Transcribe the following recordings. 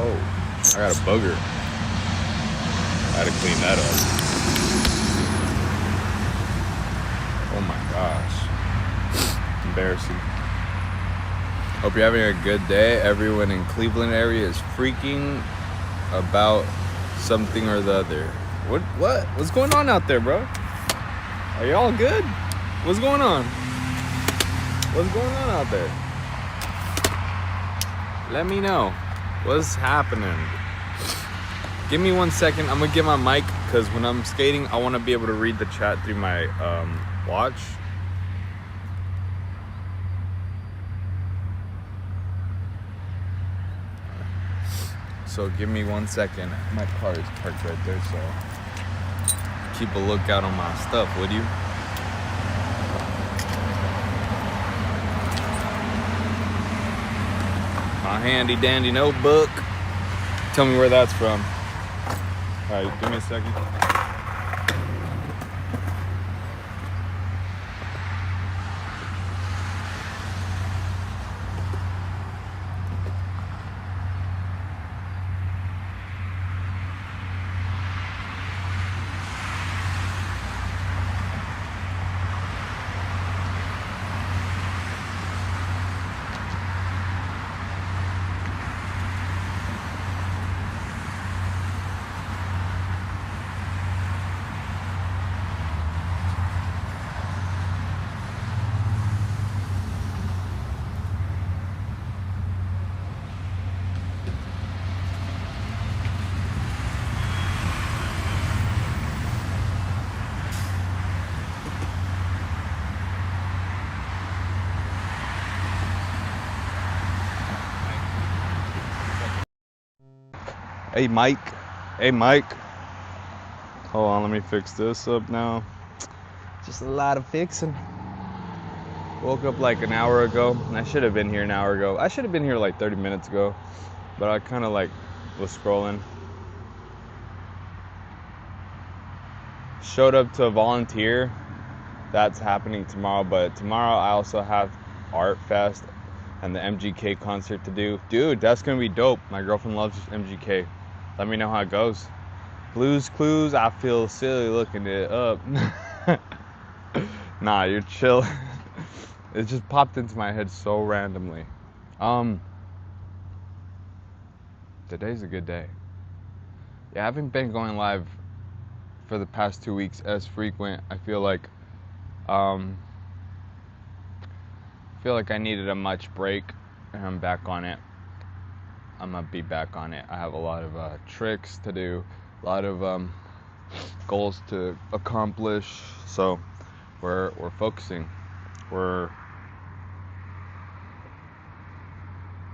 Oh, I got a booger. I had to clean that up. Oh my gosh. Embarrassing. Hope you're having a good day. Everyone in Cleveland area is freaking about something or the other. What's going on out there, bro? Are y'all good? What's going on? What's going on out there? Let me know. What's happening? Give me 1 second. I'm gonna get my mic because when I'm skating, I want to be able to read the chat through my watch. So give me 1 second. My car is parked right there, so keep a lookout on my stuff, would you? My handy dandy notebook. Tell me where that's from. All right, give me a second. Hey Mike. Hey Mike. Hold on, let me fix this up now. Just a lot of fixing. Woke up like an hour ago, and I should have been here an hour ago. I should have been here like 30 minutes ago, but I kind of like was scrolling. Showed up to volunteer. That's happening tomorrow, but tomorrow I also have Art Fest and the MGK concert to do. Dude, that's gonna be dope. My girlfriend loves MGK. Let me know how it goes. Blues Clues, I feel silly looking it up. Nah, you're chill. It just popped into my head so randomly. Today's a good day. Yeah, I haven't been going live for the past 2 weeks as frequent. I feel like I needed a much break, and I'm back on it. I'm gonna be back on it. I have a lot of tricks to do, a lot of goals to accomplish. So we're focusing.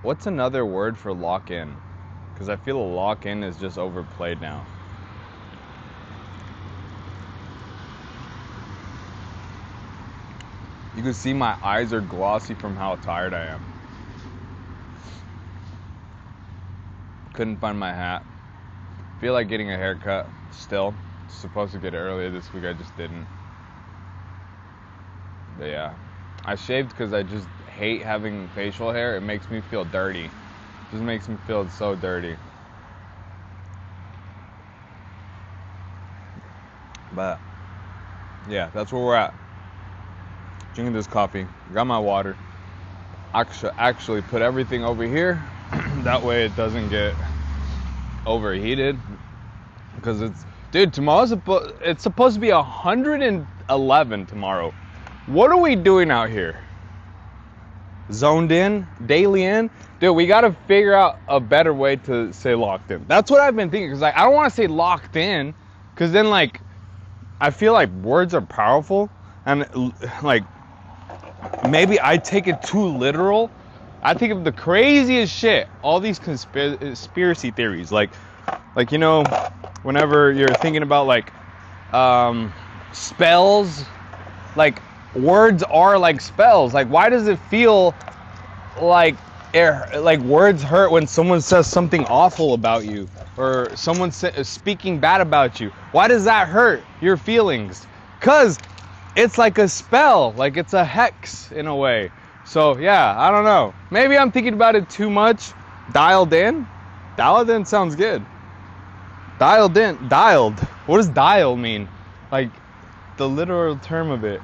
What's another word for lock in? Because I feel lock in is just overplayed now. You can see my eyes are glossy from how tired I am. Couldn't find my hat. Feel like getting a haircut still. Supposed to get it earlier this week, I just didn't. But yeah, I shaved because I just hate having facial hair. It makes me feel dirty. It just makes me feel so dirty. But yeah, that's where we're at. drinking this coffee, got my water. Actually put everything over here. That way it doesn't get overheated. Because dude, it's supposed to be 111 tomorrow. What are we doing out here? Zoned in, daily in? Dude, we gotta figure out a better way to say locked in. That's what I've been thinking, because like I don't want to say locked in, because then like I feel like words are powerful, and like maybe I take it too literal. I think of the craziest shit, all these conspiracy theories, like you know, whenever you're thinking about like spells, like words are like spells. Like, why does it feel like words hurt when someone says something awful about you, or someone speaking bad about you? Why does that hurt your feelings? Because it's like a spell, like it's a hex in a way. So yeah, I don't know. Maybe I'm thinking about it too much. Dialed in? Dialed in sounds good. Dialed in. Dialed. What does dial mean? Like the literal term of it.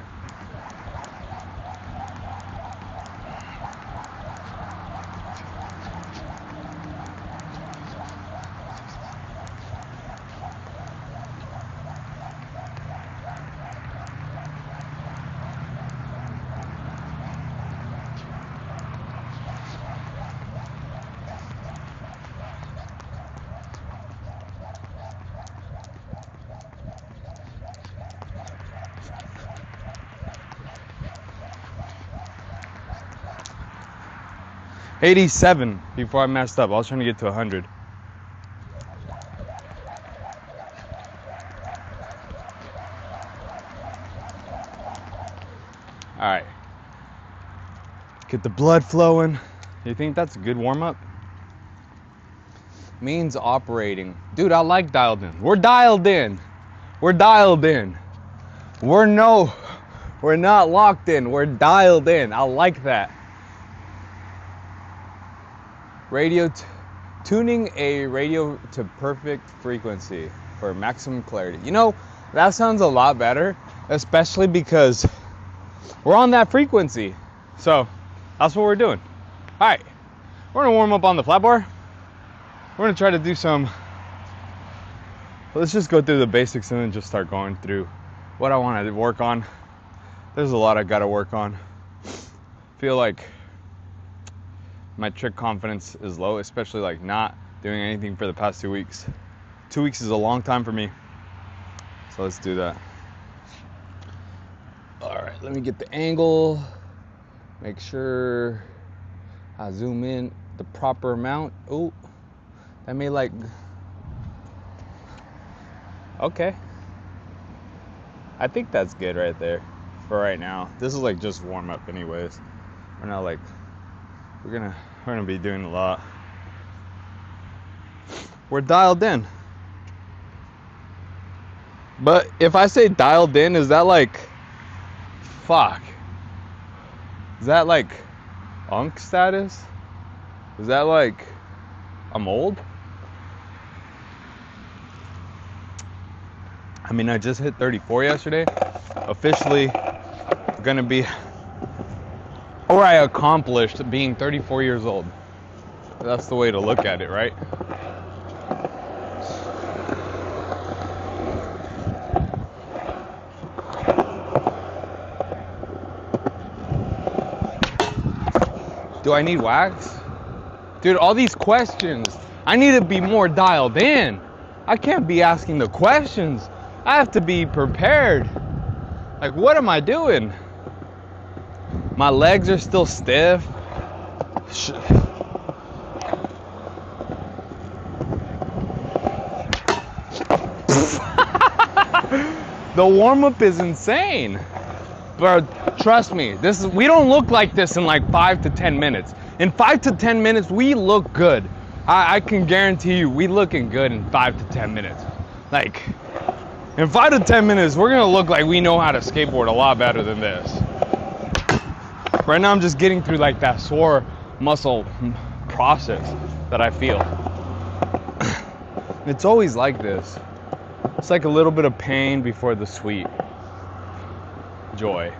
$87 before I messed up. I was trying to get to 100. All right. Get the blood flowing. You think that's a good warm-up? Means operating. Dude, I like dialed in. We're dialed in. We're dialed in. We're not locked in. We're dialed in. I like that. Tuning a radio to perfect frequency for maximum clarity. You know, that sounds a lot better, especially because we're on that frequency. So that's what we're doing. All right, we're gonna warm up on the flat bar. We're gonna try to do some, let's just go through the basics and then just start going through what I want to work on. There's a lot I gotta work on. Feel like my trick confidence is low, especially like not doing anything for the past 2 weeks. 2 weeks is a long time for me. So let's do that. All right, let me get the angle. Make sure I zoom in the proper amount. Oh, that may like, okay. I think that's good right there for right now. This is like just warm up anyways. We're not like, we're gonna be doing a lot. We're dialed in. But if I say dialed in, is that like, fuck? Is that like unk status? Is that like I'm old? I mean, I just hit 34 yesterday. Officially gonna be, or I accomplished being 34 years old. That's the way to look at it, right? Do I need wax? Dude, all these questions. I need to be more dialed in. I can't be asking the questions. I have to be prepared. Like, what am I doing? My legs are still stiff. The warm-up is insane. But trust me, we don't look like this in like 5 to 10 minutes. In 5 to 10 minutes, we look good. I can guarantee you, we looking good in 5 to 10 minutes. Like, in 5 to 10 minutes, we're gonna look like we know how to skateboard a lot better than this. Right now, I'm just getting through like that sore muscle process that I feel. It's always like this. It's like a little bit of pain before the sweet joy.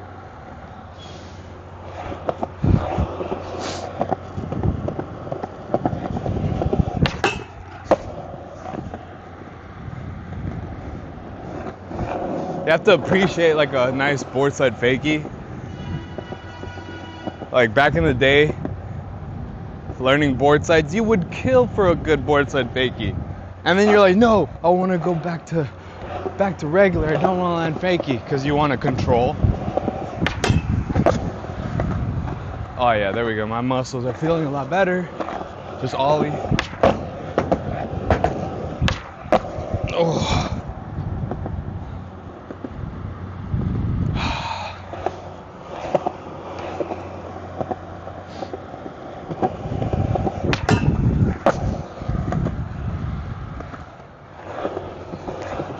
You have to appreciate like a nice board side fakie. Like back in the day, learning board sides, you would kill for a good board side fakie. And then you're like, no, I want to go back to regular. I don't want to land fakie because you want to control. Oh yeah, there we go. My muscles are feeling a lot better. Just ollie. Oh.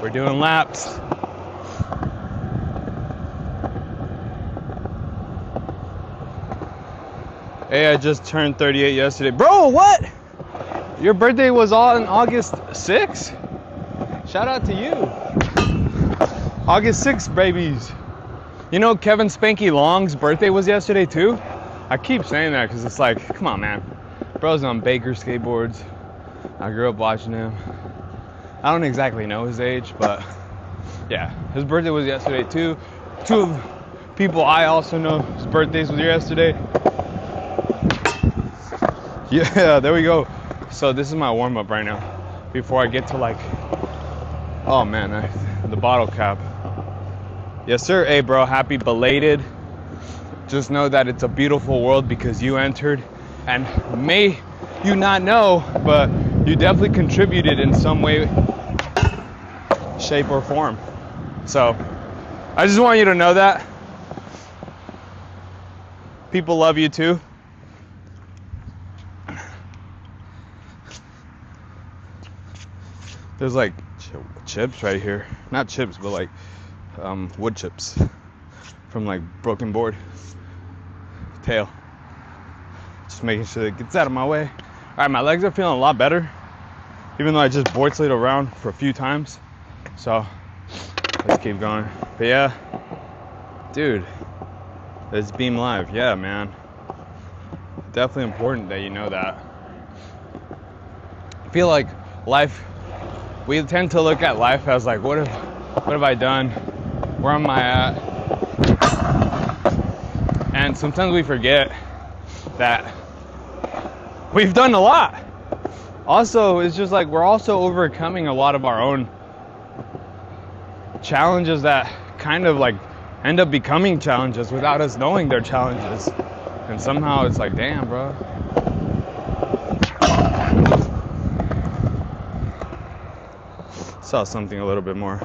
We're doing laps. Hey, I just turned 38 yesterday. Bro, what? Your birthday was on August 6th? Shout out to you. August 6th, babies. You know Kevin Spanky Long's birthday was yesterday too? I keep saying that because it's like, come on, man. Bro's on Baker skateboards. I grew up watching him. I don't exactly know his age, but yeah, his birthday was yesterday too. Two of people I also know his birthdays was yesterday. Yeah, there we go. So this is my warm up right now before I get to like, oh man, the bottle cap. Yes sir. Hey bro, happy belated. Just know that it's a beautiful world because you entered, and may you not know, but you definitely contributed in some way, shape or form. So I just want you to know that people love you too. There's like chips right here, not chips but like wood chips from like broken board tail. Just making sure it gets out of my way. All right, my legs are feeling a lot better, even though I just board slid around for a few times. So let's keep going. But yeah, dude, it's Beam Live. Yeah, man. Definitely important that you know that. I feel like life, we tend to look at life as like, what have I done? Where am I at? And sometimes we forget that we've done a lot. Also, it's just like we're also overcoming a lot of our own challenges that kind of like end up becoming challenges without us knowing they're challenges. And somehow it's like, damn, bro. Saw something a little bit more.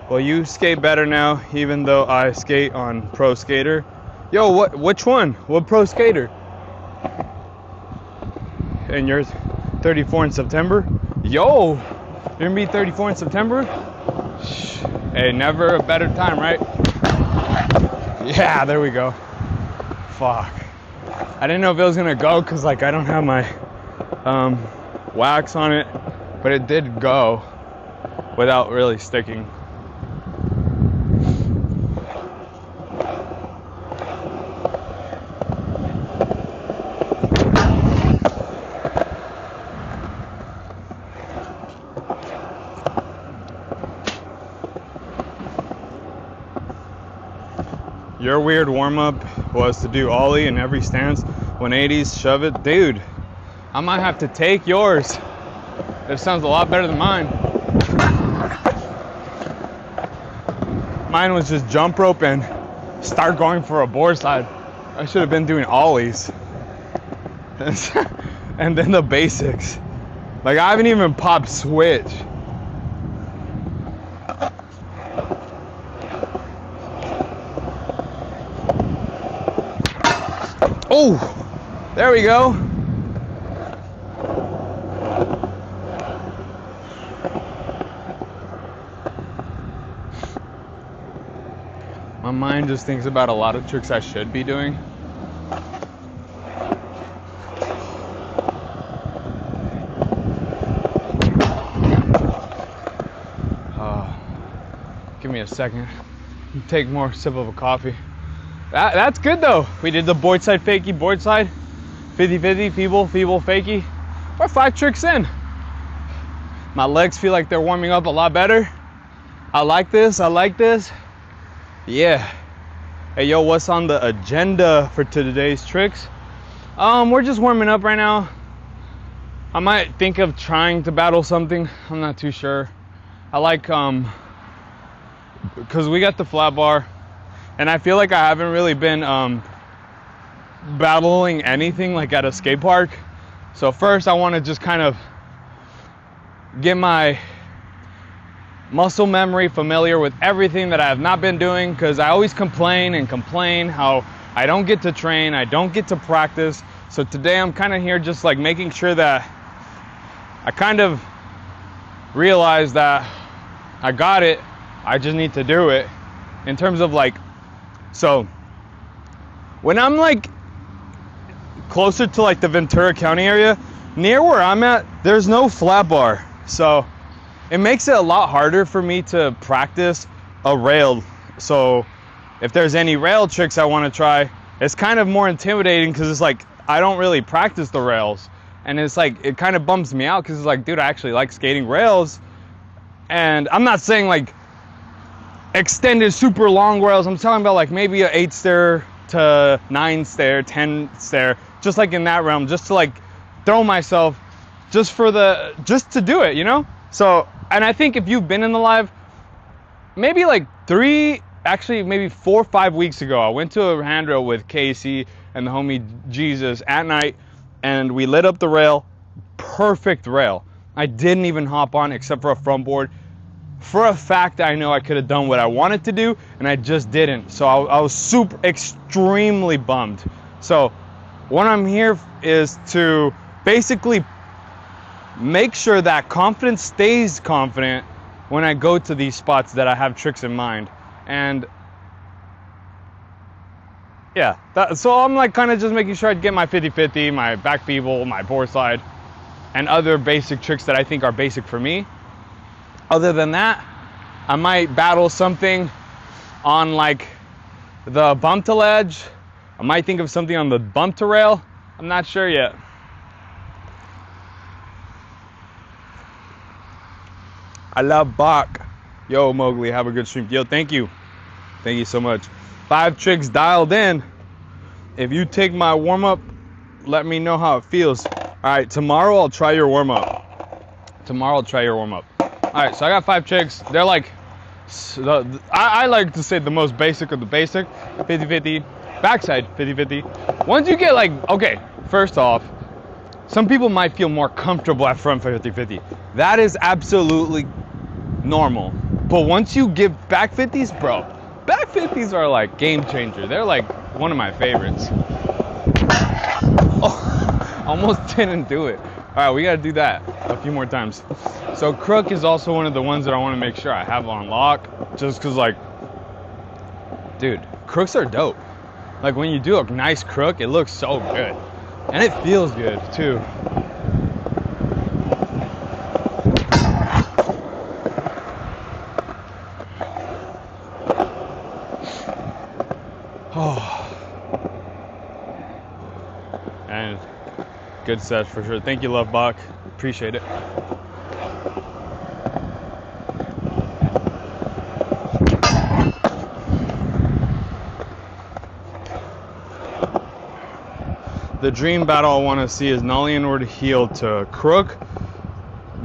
Well, you skate better now, even though I skate on Pro Skater. Yo, which one? What Pro Skater? And you're 34 in September? Yo, you're gonna be 34 in September? Hey, never a better time, right? Yeah, there we go. Fuck. I didn't know if it was gonna go because like I don't have my wax on it, but it did go without really sticking. Your weird warm-up was to do ollie in every stance, 180s, shove it. Dude, I might have to take yours. It sounds a lot better than mine. Mine was just jump rope and start going for a board slide. I should have been doing ollies. And then the basics. Like I haven't even popped switch. Oh, there we go. My mind just thinks about a lot of tricks I should be doing. Give me a second. Take more sip of a coffee. That's good though. We did the board side fakie, board side, 50-50, feeble, fakie. We're 5 tricks in. My legs feel like they're warming up a lot better. I like this. Yeah. Hey, yo, what's on the agenda for today's tricks? We're just warming up right now. I might think of trying to battle something. I'm not too sure. I like, because we got the flat bar, and I feel like I haven't really been battling anything like at a skate park. So first I want to just kind of get my muscle memory familiar with everything that I have not been doing, because I always complain how I don't get to train, I don't get to practice. So today I'm kind of here just like making sure that I kind of realize that I got it, I just need to do it. In terms of like, so when I'm like closer to like the Ventura County area, near where I'm at, there's no flat bar. So it makes it a lot harder for me to practice a rail. So if there's any rail tricks I want to try, it's kind of more intimidating because it's like I don't really practice the rails, and it's like it kind of bums me out because it's like, dude, I actually like skating rails. And I'm not saying like extended super long rails, I'm talking about like maybe a 8 stair to 9 stair, 10 stair, just like in that realm, just to like throw myself just to do it, you know? So, and I think if you've been in the live, maybe like maybe 4 or 5 weeks ago, I went to a handrail with Casey and the homie Jesus at night, and we lit up the rail. Perfect rail. I didn't even hop on except for a front board. For a fact, I know I could have done what I wanted to do, and I just didn't. So I was extremely bummed. So what I'm here is to basically make sure that confidence stays confident when I go to these spots that I have tricks in mind. And yeah, so I'm like kind of just making sure I get my 50-50, my back bevel, my board slide, and other basic tricks that I think are basic for me. Other than that, I might battle something on like the bump to ledge. I might think of something on the bump to rail. I'm not sure yet. I love Bach. Yo, Mowgli, have a good stream. Yo, thank you. Thank you so much. 5 tricks dialed in. If you take my warm-up, let me know how it feels. All right, tomorrow I'll try your warm-up. All right, so I got 5 tricks. They're like, I like to say the most basic of the basic. 50-50, backside 50-50. Once you get like, okay, first off, some people might feel more comfortable at front 50-50. That is absolutely normal. But once you give back 50s, bro, back 50s are like game changer. They're like one of my favorites. Oh, almost didn't do it. All right, we gotta do that a few more times. So crook is also one of the ones that I wanna make sure I have on lock, just cause like, dude, crooks are dope. Like when you do a nice crook, it looks so good. And it feels good too. Oh. And good set for sure. Thank you, Love Bach. Appreciate it. The dream battle I want to see is nollie inward heel to crook,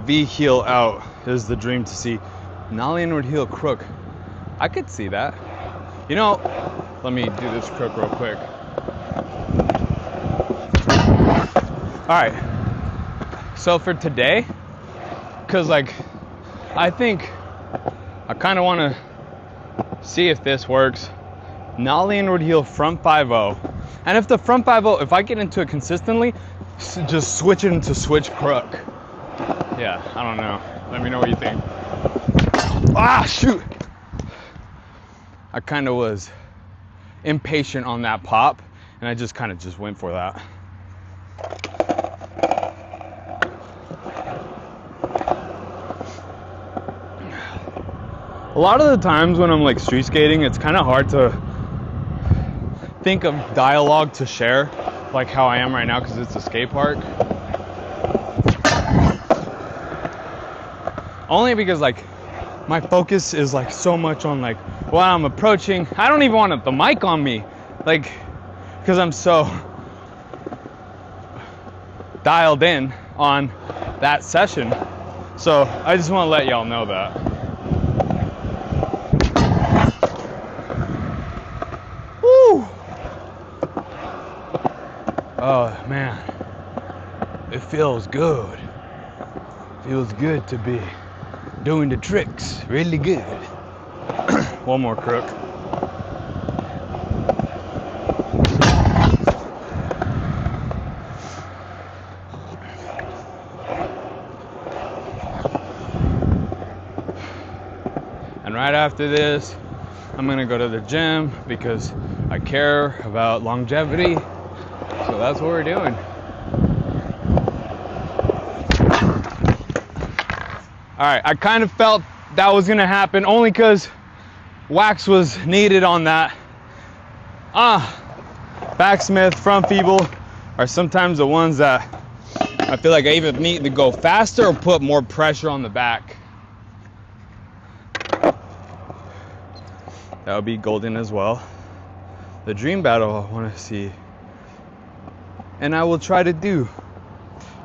V heel out is the dream to see. Nollie inward heel crook. I could see that. You know, let me do this crook real quick. All right, so for today, cause like, I think I kind of want to see if this works. Nollie inward heel front 5-0. And if the front 5-0, if I get into it consistently, just switch it into switch crook. Yeah, I don't know. Let me know what you think. Ah, shoot. I kind of was impatient on that pop, and I just kind of just went for that. A lot of the times when I'm like street skating, it's kind of hard to think of dialogue to share, like how I am right now, because it's a skate park. Only because like my focus is like so much on like while I'm approaching. I don't even want the mic on me, like, because I'm so dialed in on that session. So I just want to let y'all know that. Woo! Oh man, it feels good. Feels good to be doing the tricks. Really good. One more crook. And right after this, I'm gonna go to the gym because I care about longevity. So that's what we're doing. All right, I kind of felt that was gonna happen only because wax was needed on that. Backsmith, front feeble are sometimes the ones that I feel like I either need to go faster or put more pressure on the back. That would be golden as well. The dream battle I want to see, and I will try to do.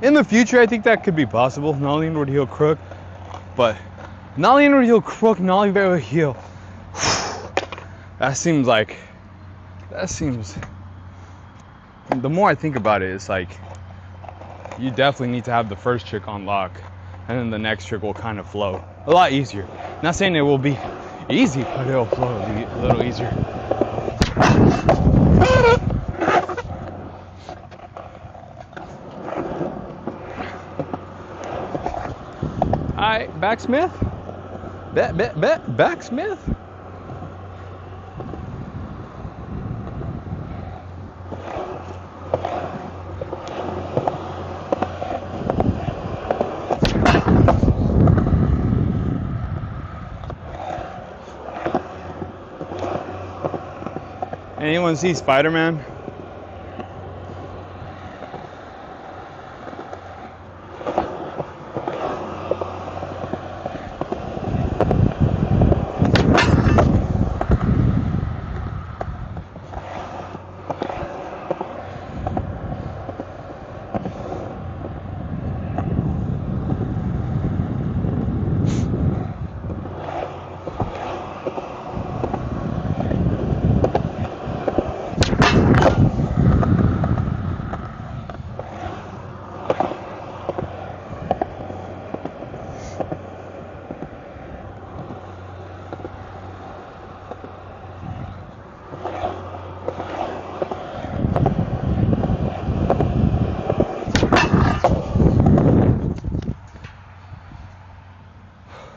In the future, I think that could be possible. Nollie inward heel crook. But nollie inward heel crook, nollie variable heel. That seems, the more I think about it, it's like you definitely need to have the first trick on lock, and then the next trick will kind of flow a lot easier. Not saying it will be easy, but it'll flow a little easier. Alright, backsmith. Backsmith. Anyone see Spider-Man?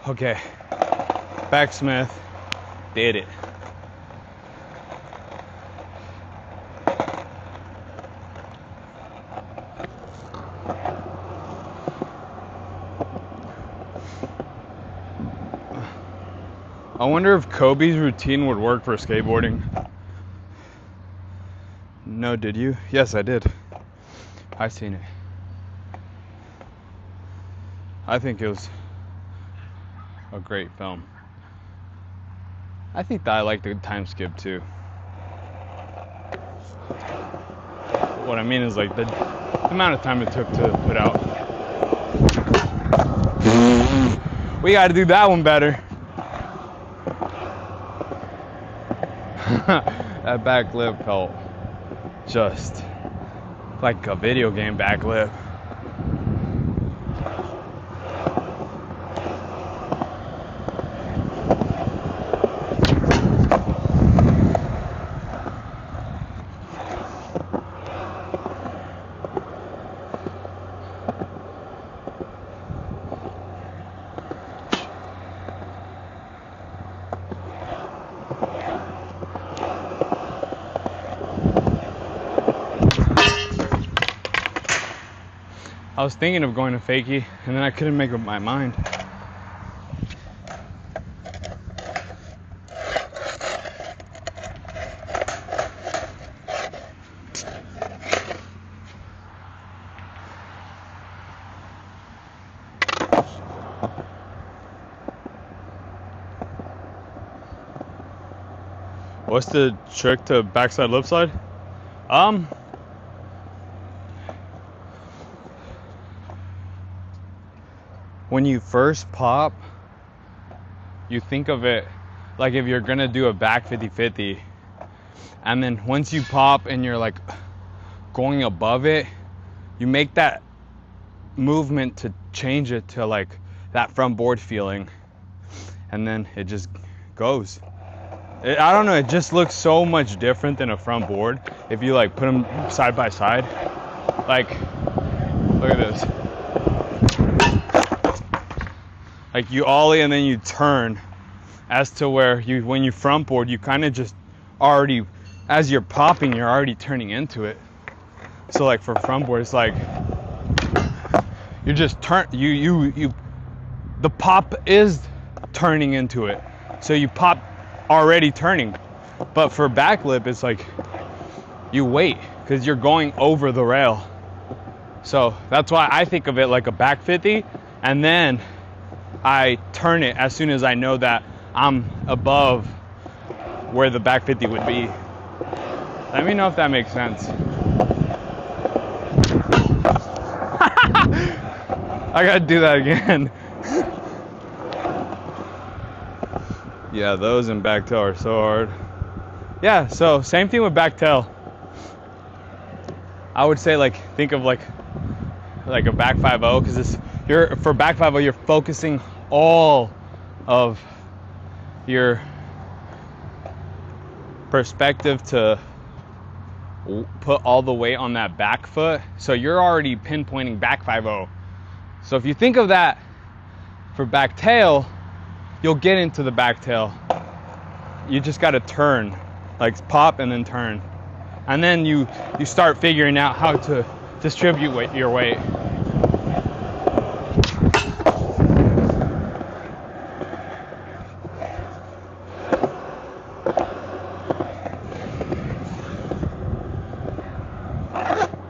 Okay, backsmith did it. I wonder if Kobe's routine would work for skateboarding. No, did you? Yes, I did. I seen it. I think it was a great film. I think that I like the time skip too. What I mean is like the amount of time it took to put out. We got to do that one better. That back lip felt just like a video game back lip. I was thinking of going to fakie, and then I couldn't make up my mind. What's the trick to backside lip slide? When you first pop, you think of it like if you're gonna do a back 50-50, and then once you pop and you're like going above it, you make that movement to change it to like that front board feeling, and then it just goes. I don't know, it just looks so much different than a front board if you like put them side by side. Like, look at this. Like you ollie and then you turn, as to where when you front board, you kind of just already, as you're popping, you're already turning into it. So like for front board, it's like you just turn, the pop is turning into it. So you pop already turning. But for back lip, it's like you wait because you're going over the rail. So that's why I think of it like a back 50, and then I turn it as soon as I know that I'm above where the back 50 would be. Let me know if that makes sense. I gotta do that again. Yeah, those and back tail are so hard. Yeah, so same thing with back tail. I would say like think of like a back 5-0, because it's for back 5-0 you're focusing all of your perspective to put all the weight on that back foot. So you're already pinpointing back 5-0. So if you think of that for back tail, you'll get into the back tail. You just got to turn, like pop and then turn. And then you start figuring out how to distribute your weight.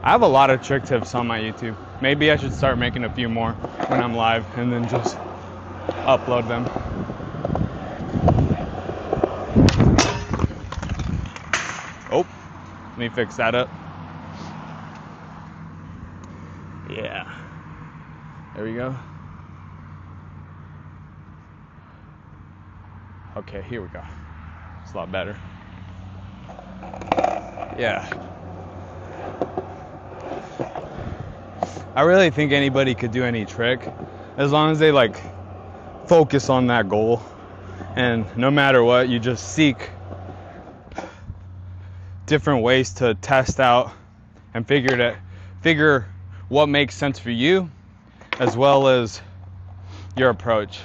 I have a lot of trick tips on my YouTube. Maybe I should start making a few more when I'm live and then just upload them. Oh, let me fix that up. Yeah, there we go. Okay, here we go. It's a lot better. Yeah. I really think anybody could do any trick as long as they like focus on that goal, and no matter what, you just seek different ways to test out and figure what makes sense for you as well as your approach.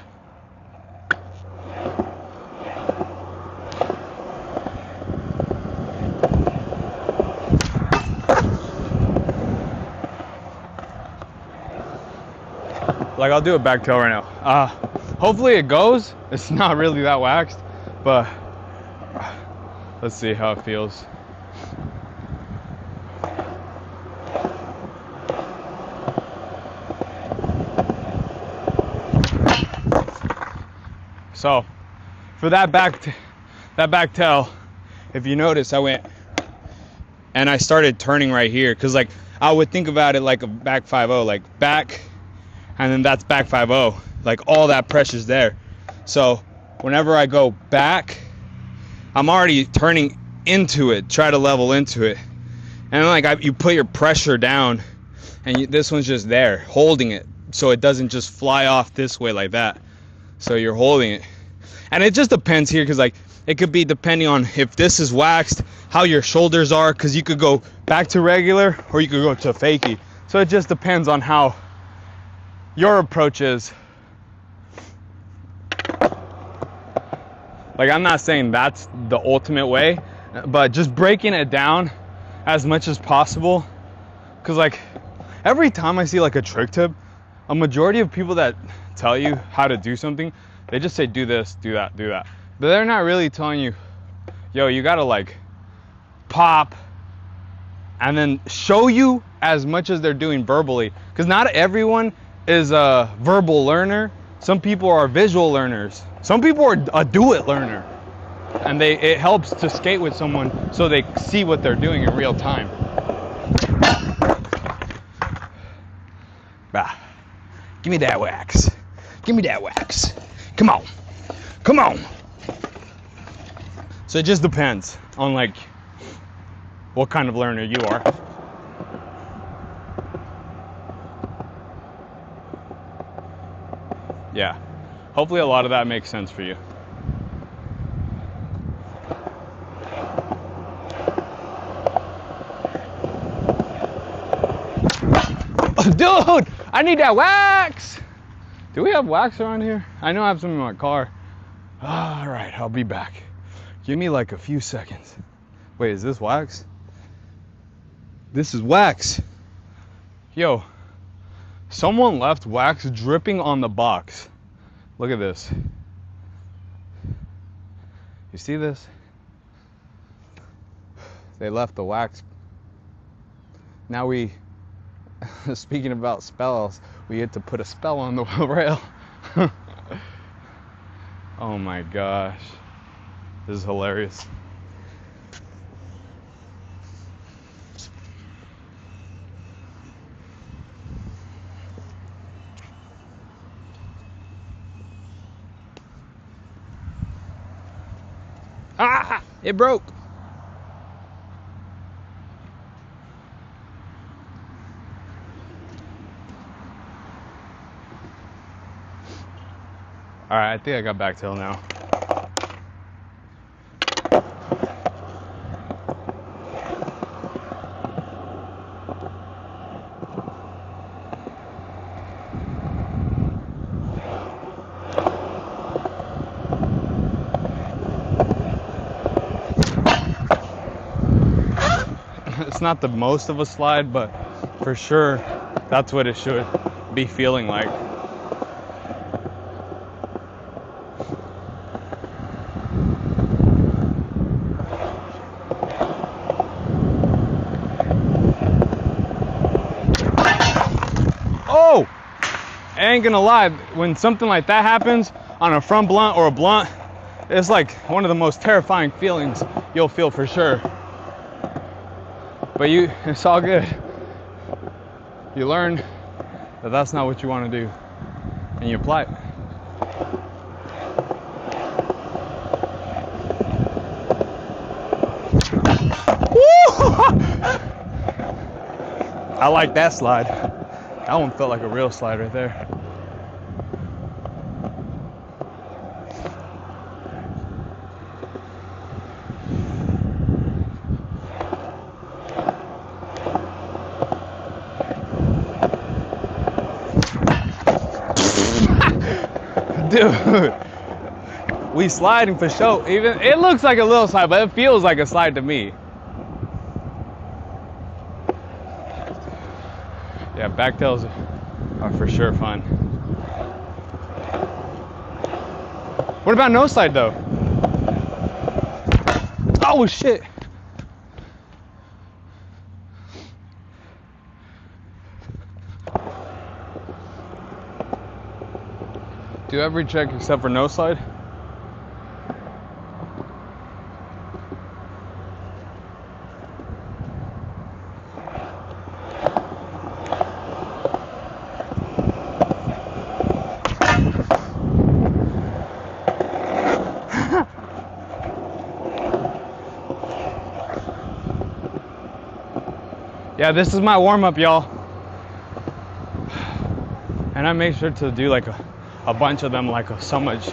Like I'll do a back tail right now. Hopefully it goes. It's not really that waxed, but let's see how it feels. So for that back tail, if you notice, I went and I started turning right here, because like I would think about it like a back 5-0, like back, and then that's back 5-0, like all that pressure's there. So whenever I go back, I'm already turning into it, try to level into it, and like you put your pressure down, and this one's just there holding it so it doesn't just fly off this way like that. So you're holding it, and it just depends here, because like it could be depending on if this is waxed, how your shoulders are, because you could go back to regular or you could go to fakie. So it just depends on how your approach is. Like I'm not saying that's the ultimate way, but just breaking it down as much as possible, because like every time I see like a trick tip, a majority of people that tell you how to do something, they just say do this, do that, do that, but they're not really telling you, yo, you gotta like pop and then show you as much as they're doing verbally, because not everyone is a verbal learner. Some people are visual learners. Some people are a do-it learner. And it helps to skate with someone so they see what they're doing in real time. Bah. Give me that wax. Give me that wax. Come on. Come on. So it just depends on like what kind of learner you are. Yeah. Hopefully a lot of that makes sense for you. Dude, I need that wax. Do we have wax around here? I know I have some in my car. All right, I'll be back. Give me like a few seconds. Wait, is this wax? This is wax. Yo, someone left wax dripping on the box. Look at this. You see this? They left the wax. Now we, speaking about spells, we get to put a spell on the rail. Oh my gosh. This is hilarious. Ah! It broke. All right, I think I got back tail now. It's not the most of a slide, but for sure, that's what it should be feeling like. Oh, I ain't gonna lie, when something like that happens on a front blunt or a blunt, it's like one of the most terrifying feelings you'll feel for sure. But it's all good. You learn that that's not what you want to do, and you apply it. I like that slide. That one felt like a real slide right there. Dude, we sliding for sure. Even it looks like a little slide, but it feels like a slide to me. Yeah, backtails are for sure fun. What about no slide though? Oh shit. Do every check except for no slide? Yeah, this is my warm-up, y'all. And I make sure to do like a bunch of them, like so much,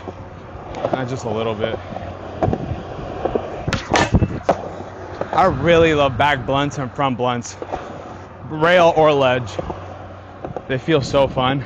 not just a little bit. I really love back blunts and front blunts, rail or ledge. They feel so fun.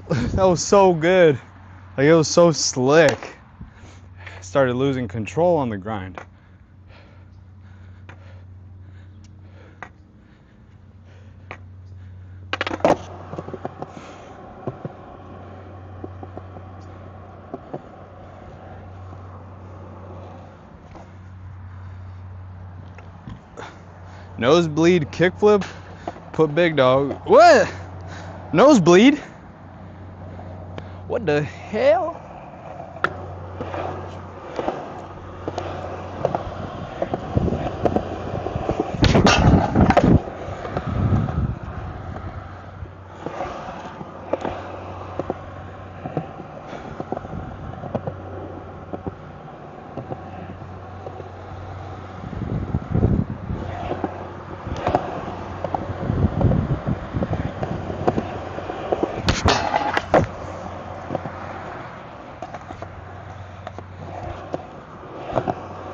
That was so good. Like, it was so slick. Started losing control on the grind. Nosebleed kickflip. Put big dog. What? Nosebleed? What the hell?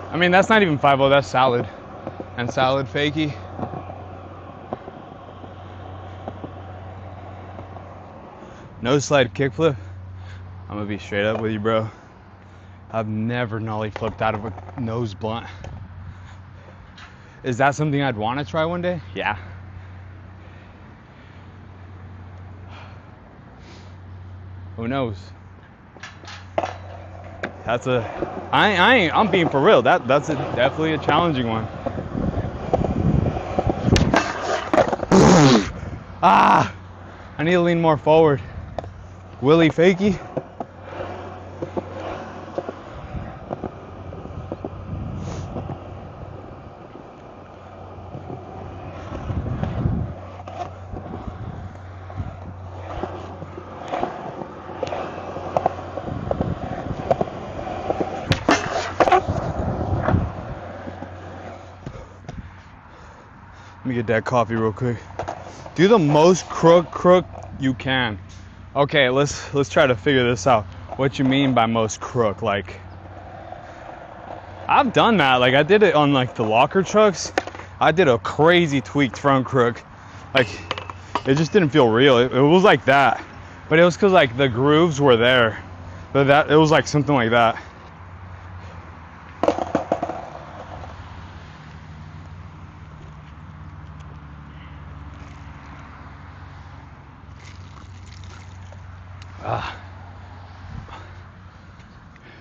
I mean, that's not even 5-0, that's salad. And salad fakie. Nose slide kickflip. I'm gonna be straight up with you, bro. I've never nollie flipped out of a nose blunt. Is that something I'd want to try one day? Yeah. Who knows? That's I'm being for real. That's definitely a challenging one. Ah, I need to lean more forward. Willy fakie. Let me get that coffee real quick. Do the most crook you can. Okay, let's try to figure this out. What you mean by most crook? Like, I've done that. Like, I did it on like the locker trucks. I did a crazy tweaked front crook. Like, it just didn't feel real. It was like that, but it was because like the grooves were there. But it was like something like that.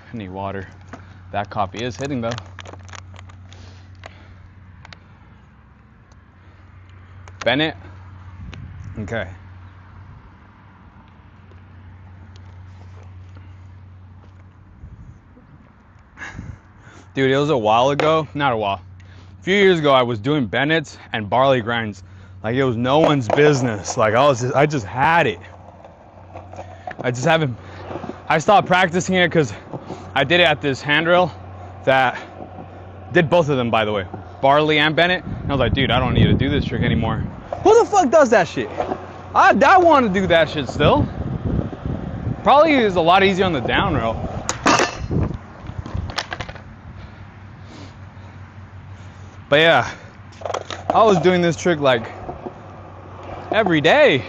I need water. That coffee is hitting though. Bennett. Okay. Dude, it was a while ago. Not a while. A few years ago, I was doing Bennett's and barley grinds. Like, it was no one's business. Like, I just had it. I stopped practicing it because I did it at this handrail that did both of them, by the way, barley and Bennett. And I was like, dude, I don't need to do this trick anymore. Who the fuck does that shit? I want to do that shit still. Probably is a lot easier on the down rail. But yeah, I was doing this trick like every day.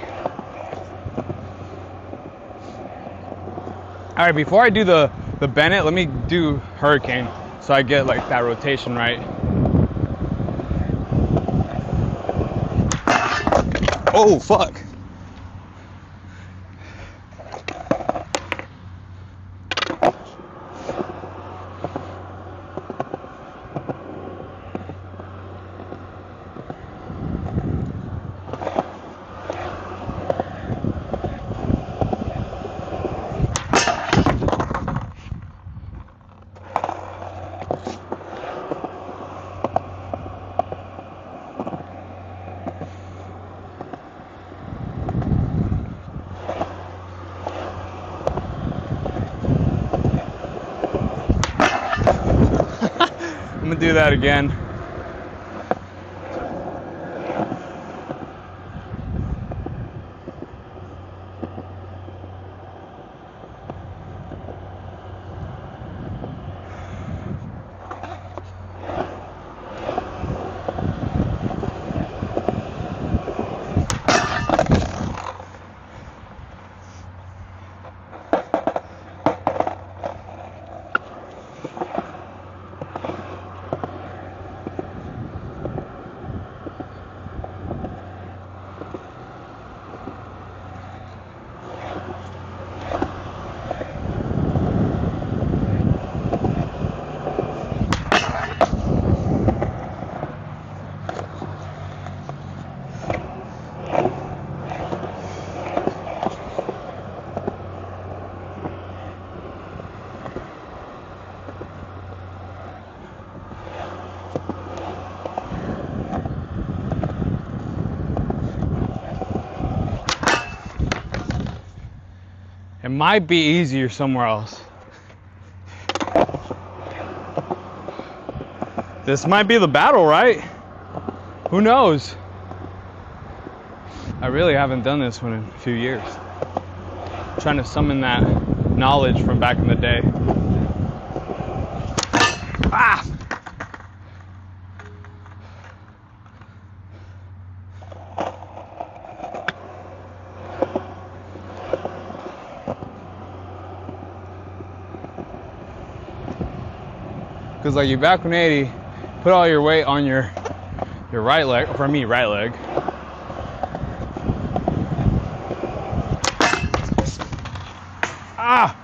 All right, before I do the Bennett, let me do Hurricane so I get like that rotation right. Oh, fuck. I'm gonna do that again. It might be easier somewhere else. This might be the battle, right? Who knows? I really haven't done this one in a few years. I'm trying to summon that knowledge from back in the day. Ah! Because like you back 180, put all your weight on your right leg, or for me, right leg. Ah!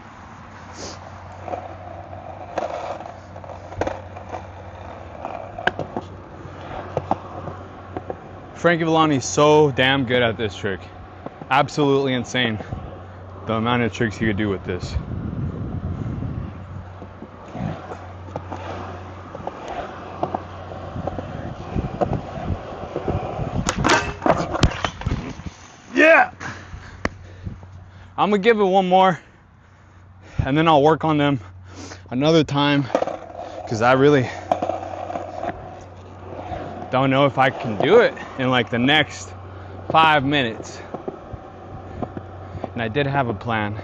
Frankie Villani's so damn good at this trick. Absolutely insane. The amount of tricks he could do with this. Yeah! I'm gonna give it one more and then I'll work on them another time because I really don't know if I can do it in like the next 5 minutes. And I did have a plan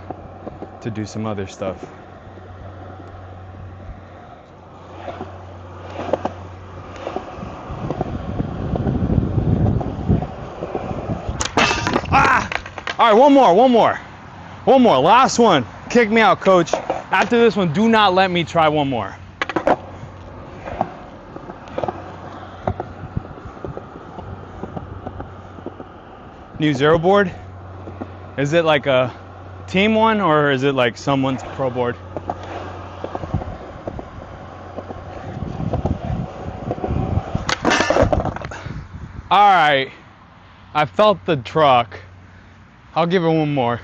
to do some other stuff. Ah! All right, one more, last one. Kick me out, coach. After this one, do not let me try one more. New zero board? Is it like a team one or is it like someone's pro board? All right, I felt the truck. I'll give it one more.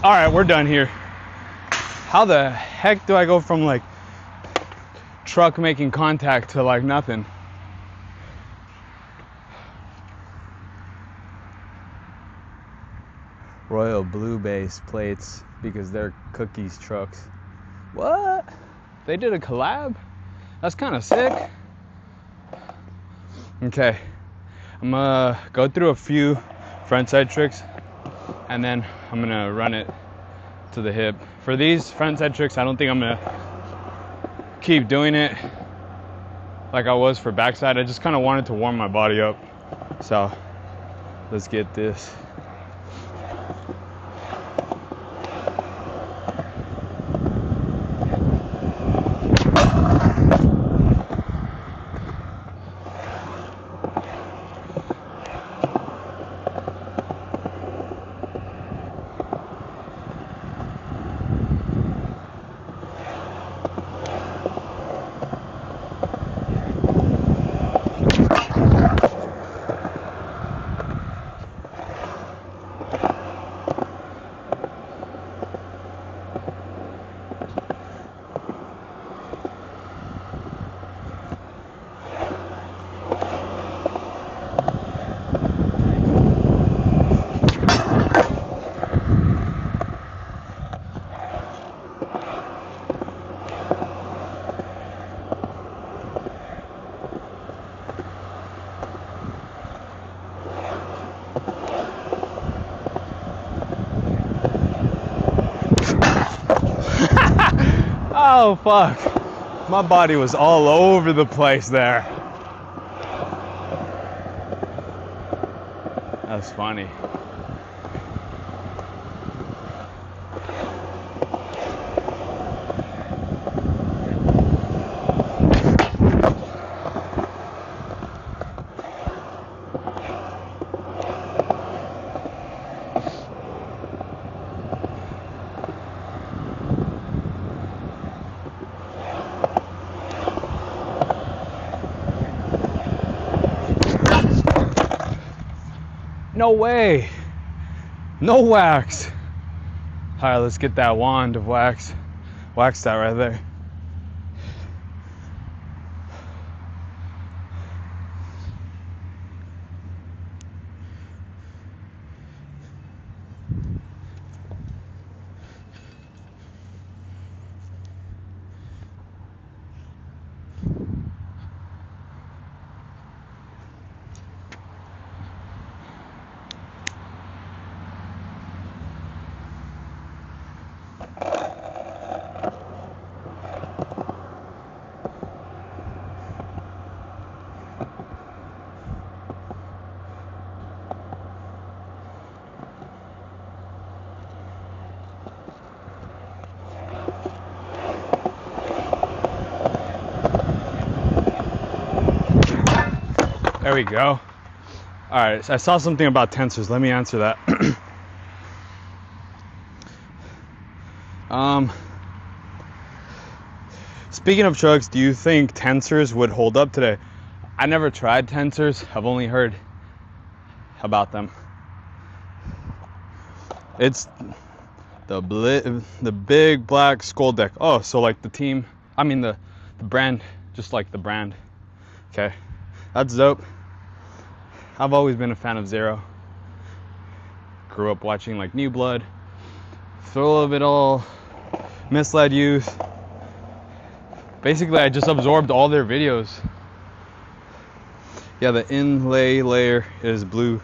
All right, we're done here. How the heck do I go from like truck making contact to like nothing? Royal Blue Base plates because they're Cookies trucks. What? They did a collab? That's kind of sick. Okay, I'm gonna go through a few frontside tricks and then I'm gonna run it to the hip. For these frontside tricks, I don't think I'm gonna keep doing it like I was for backside. I just kind of wanted to warm my body up. So let's get this. Oh fuck, my body was all over the place there. That's funny. No way. No wax. All right, let's get that wand of wax. Wax that right there. There we go. All right, so I saw something about tensors. Let me answer that. Speaking of trucks, do you think tensors would hold up today? I never tried tensors. I've only heard about them. It's the big black skull deck. Oh, so like the team, I mean the brand, just like the brand. Okay, that's dope. I've always been a fan of Zero. Grew up watching like New Blood, Thrill of It All, Misled Youth. Basically, I just absorbed all their videos. Yeah, the inlay layer is blue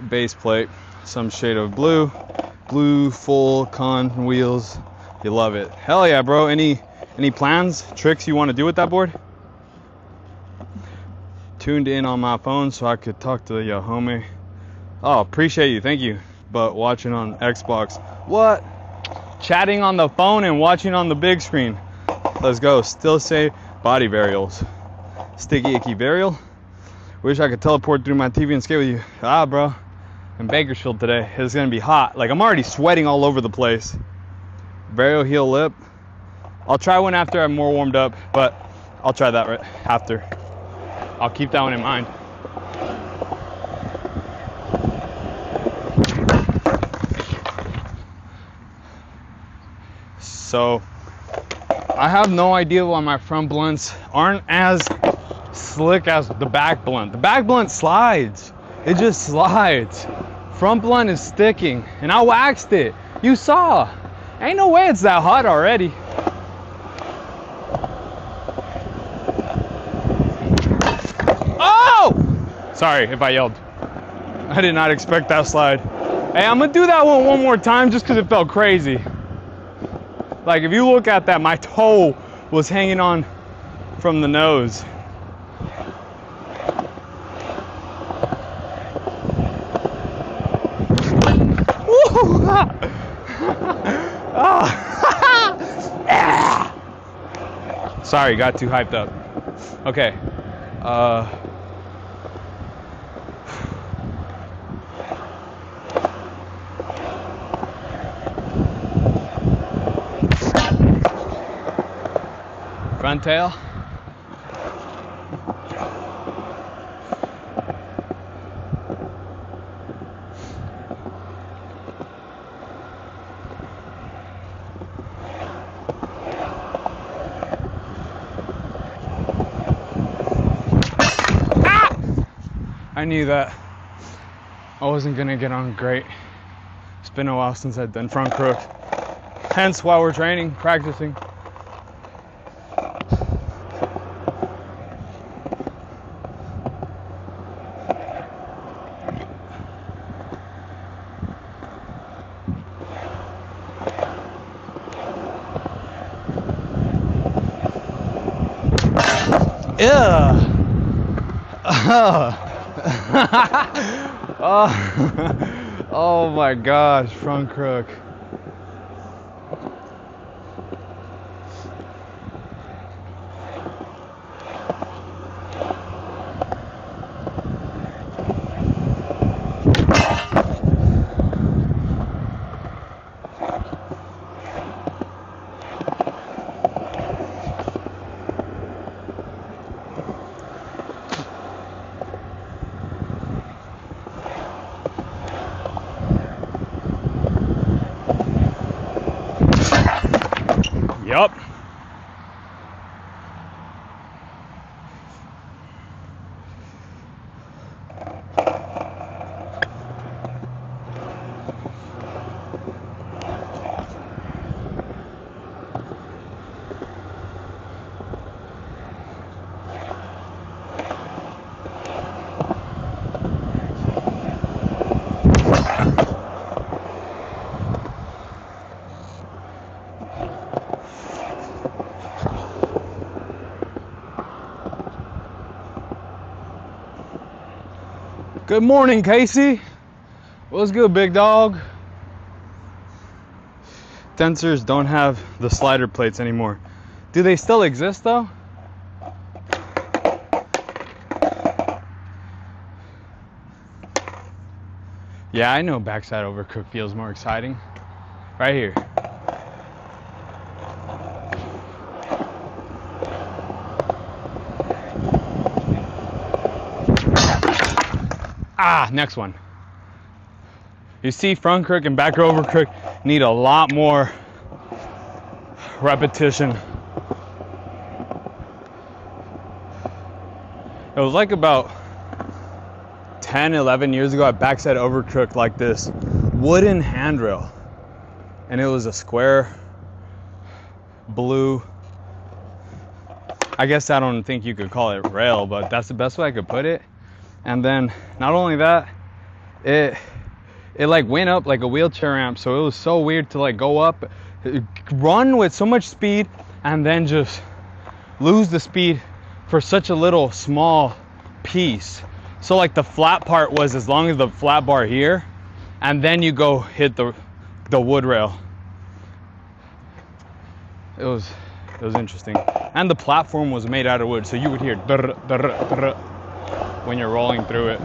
base plate, some shade of blue, blue full con wheels. You love it. Hell yeah, bro. Any plans, tricks you want to do with that board? Tuned in on my phone so I could talk to your homie. Oh, appreciate you, thank you. But watching on Xbox. What? Chatting on the phone and watching on the big screen. Let's go. Still say body varials. Sticky icky varial. Wish I could teleport through my TV and skate with you. Ah, bro. In Bakersfield today, it's gonna be hot. Like, I'm already sweating all over the place. Varial heel lip. I'll try one after I'm more warmed up, but I'll try that right after. I'll keep that one in mind. So, I have no idea why my front blunts aren't as slick as the back blunt. The back blunt slides. It just slides. Front blunt is sticking, and I waxed it. You saw. Ain't no way it's that hot already. Oh! Sorry if I yelled. I did not expect that slide. Hey, I'm gonna do that one more time just because it felt crazy. Like, if you look at that, my toe was hanging on from the nose. Sorry, got too hyped up. Okay. Front tail. I knew that I wasn't gonna get on great. It's been a while since I've done front crook. Hence why we're training, practicing. Yeah. Oh my gosh, front crook. Yup. Good morning, Casey. What's good, big dog? Tensors don't have the slider plates anymore. Do they still exist though? Yeah, I know backside overcook feels more exciting. Right here. Ah, next one. You see, front crook and back overcook need a lot more repetition. It was like about 10, 11 years ago, I backside overcooked like this wooden handrail. And it was a square blue, I guess I don't think you could call it rail, but that's the best way I could put it. And then not only that, it like went up like a wheelchair ramp, so it was so weird to like go up, run with so much speed, and then just lose the speed for such a little small piece. So like the flat part was as long as the flat bar here, and then you go hit the wood rail. It was interesting, and the platform was made out of wood, so you would hear drr, drr, drr when you're rolling through it.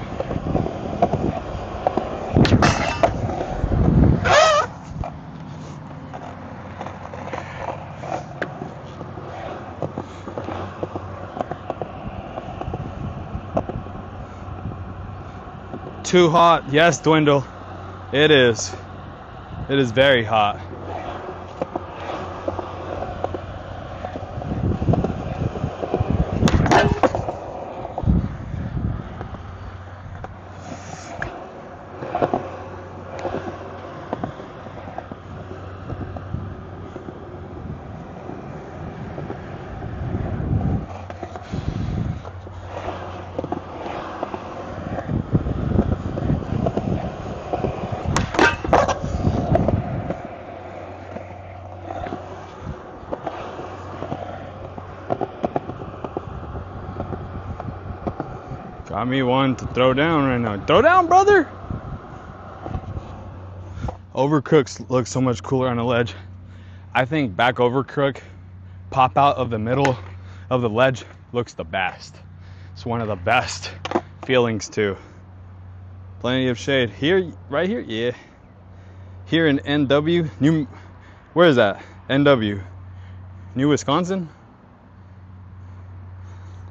Too hot? Yes, Dwindle. It is. It is very hot. Got me one to throw down right now. Throw down, brother! Overcooks look so much cooler on a ledge. I think back overcook, pop out of the middle of the ledge looks the best. It's one of the best feelings too. Plenty of shade. Here, right here, yeah. Here in NW, where is that? NW, New Wisconsin?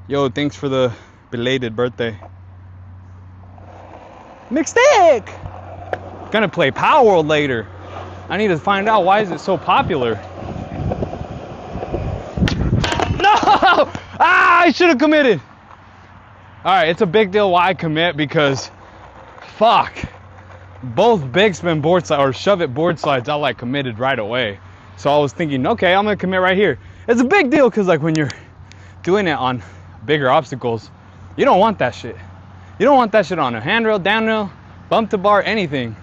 Yo, thanks for the belated birthday. Mixstick! Gonna play Power World later. I need to find out why is it so popular. No! Ah, I should have committed. All right, it's a big deal why I commit because, fuck, both big spin board slides or shove it board slides, I like committed right away. So I was thinking, okay, I'm gonna commit right here. It's a big deal because like when you're doing it on bigger obstacles, you don't want that shit. You don't want that shit on a handrail, downrail, bump to bar, anything.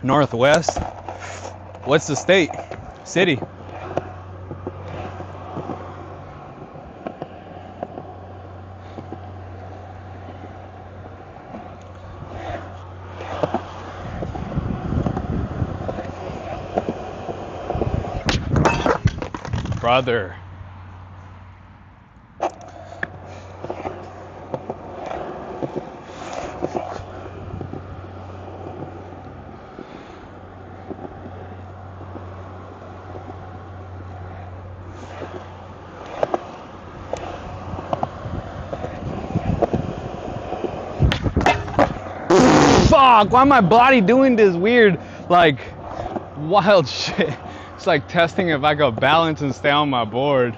Northwest. What's the state? City. Brother. fuck, why my body doing this weird, like, wild shit? It's like testing if I could balance and stay on my board.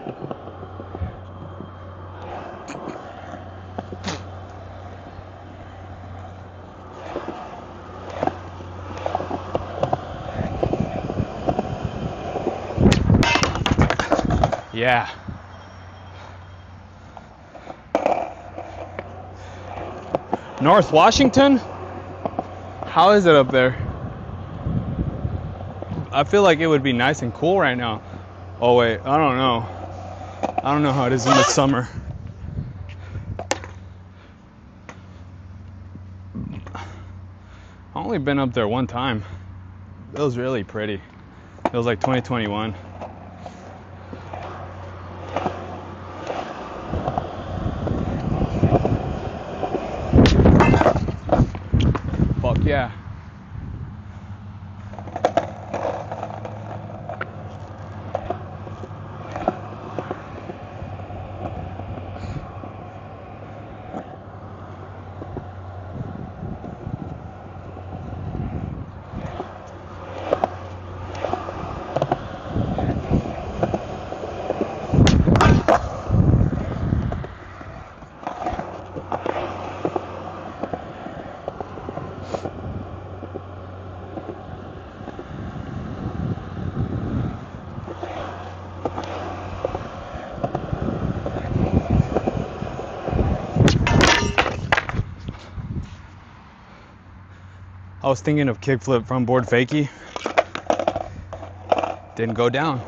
Yeah. North Washington? How is it up there? I feel like it would be nice and cool right now. Oh wait, I don't know. I don't know how it is in the summer. I've only been up there one time. It was really pretty. It was like 2021. Fuck yeah. I was thinking of kickflip front board fakie. Didn't go down.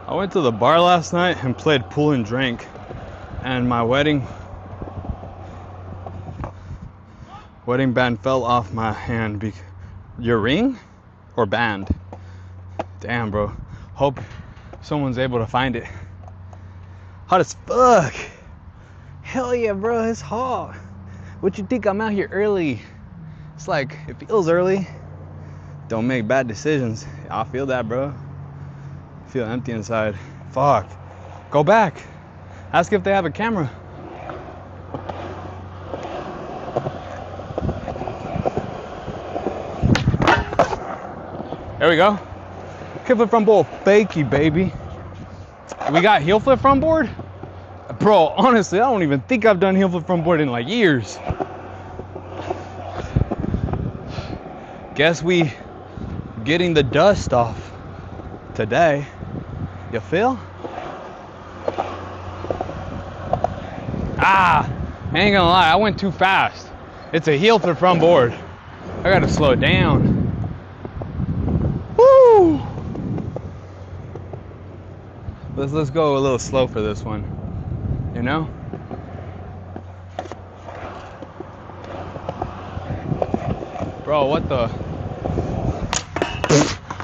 I went to the bar last night and played pool and drank. And my wedding band fell off my hand. Your ring or band? Damn, bro. Hope someone's able to find it. Hot as fuck. Hell yeah, bro, it's hot. What you think? I'm out here early. It's like, it feels early. Don't make bad decisions. I feel that, bro. I feel empty inside. Fuck. Go back. Ask if they have a camera. There we go. Kickflip front board, fakie, baby. We got heel flip front board? Bro, honestly, I don't even think I've done heel flip front board in like years. Guess we getting the dust off today. You feel? I ain't gonna lie, I went too fast. It's a heel flip front board. I gotta slow it down. Woo! Let's go a little slow for this one. You know? Bro, what the?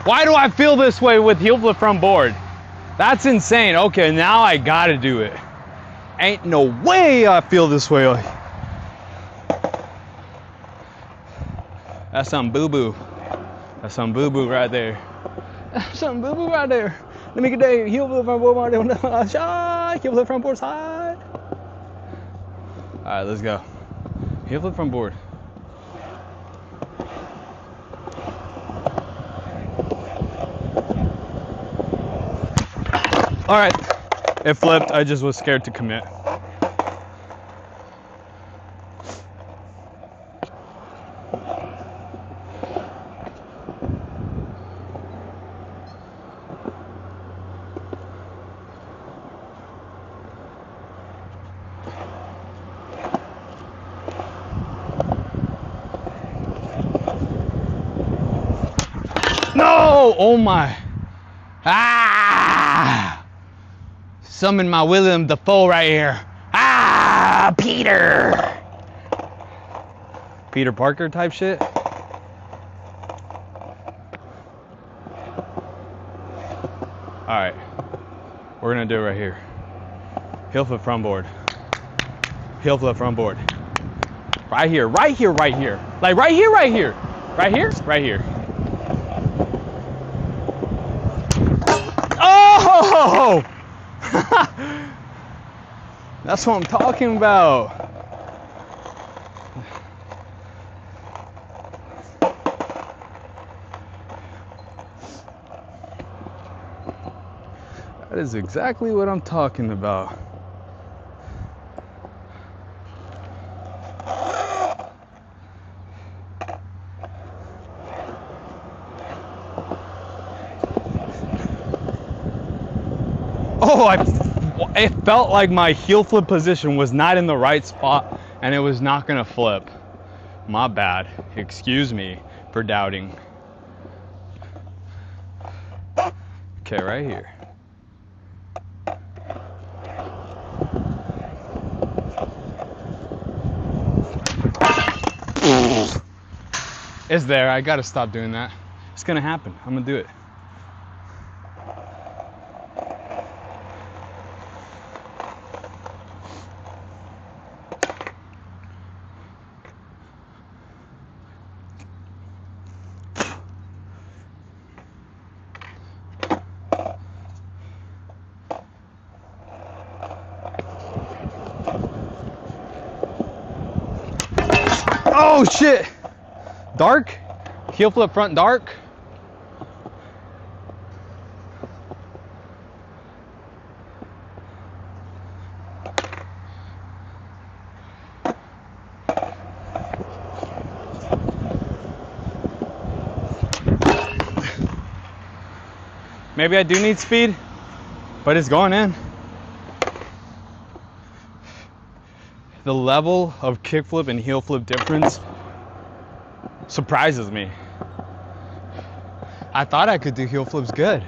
Why do I feel this way with heel flip front board? That's insane. Okay, now I gotta do it. Ain't no way I feel this way. That's some boo-boo. That's some boo-boo right there. That's some boo-boo right there. Let me get that heel flip front board. Heel flip front board side. All right, let's go. Heel flip front board. All right, it flipped. I just was scared to commit. No! Oh my. Ah! Summon my William Dafoe right here. Ah! Peter! Peter Parker type shit? Alright. We're gonna do it right here. Heel flip front board. Heel flip front board. Right here, right here, right here. Like right here, right here. Right here, right here. Oh! That's what I'm talking about. That is exactly what I'm talking about. Oh, it felt like my heel flip position was not in the right spot and it was not gonna flip. My bad. Excuse me for doubting. Okay, right here. It's there. I gotta stop doing that. It's gonna happen. I'm gonna do it. Oh shit! Dark? Heel flip front dark? Maybe I do need speed, but it's going in. The level of kickflip and heel flip difference surprises me. I thought I could do heel flips good,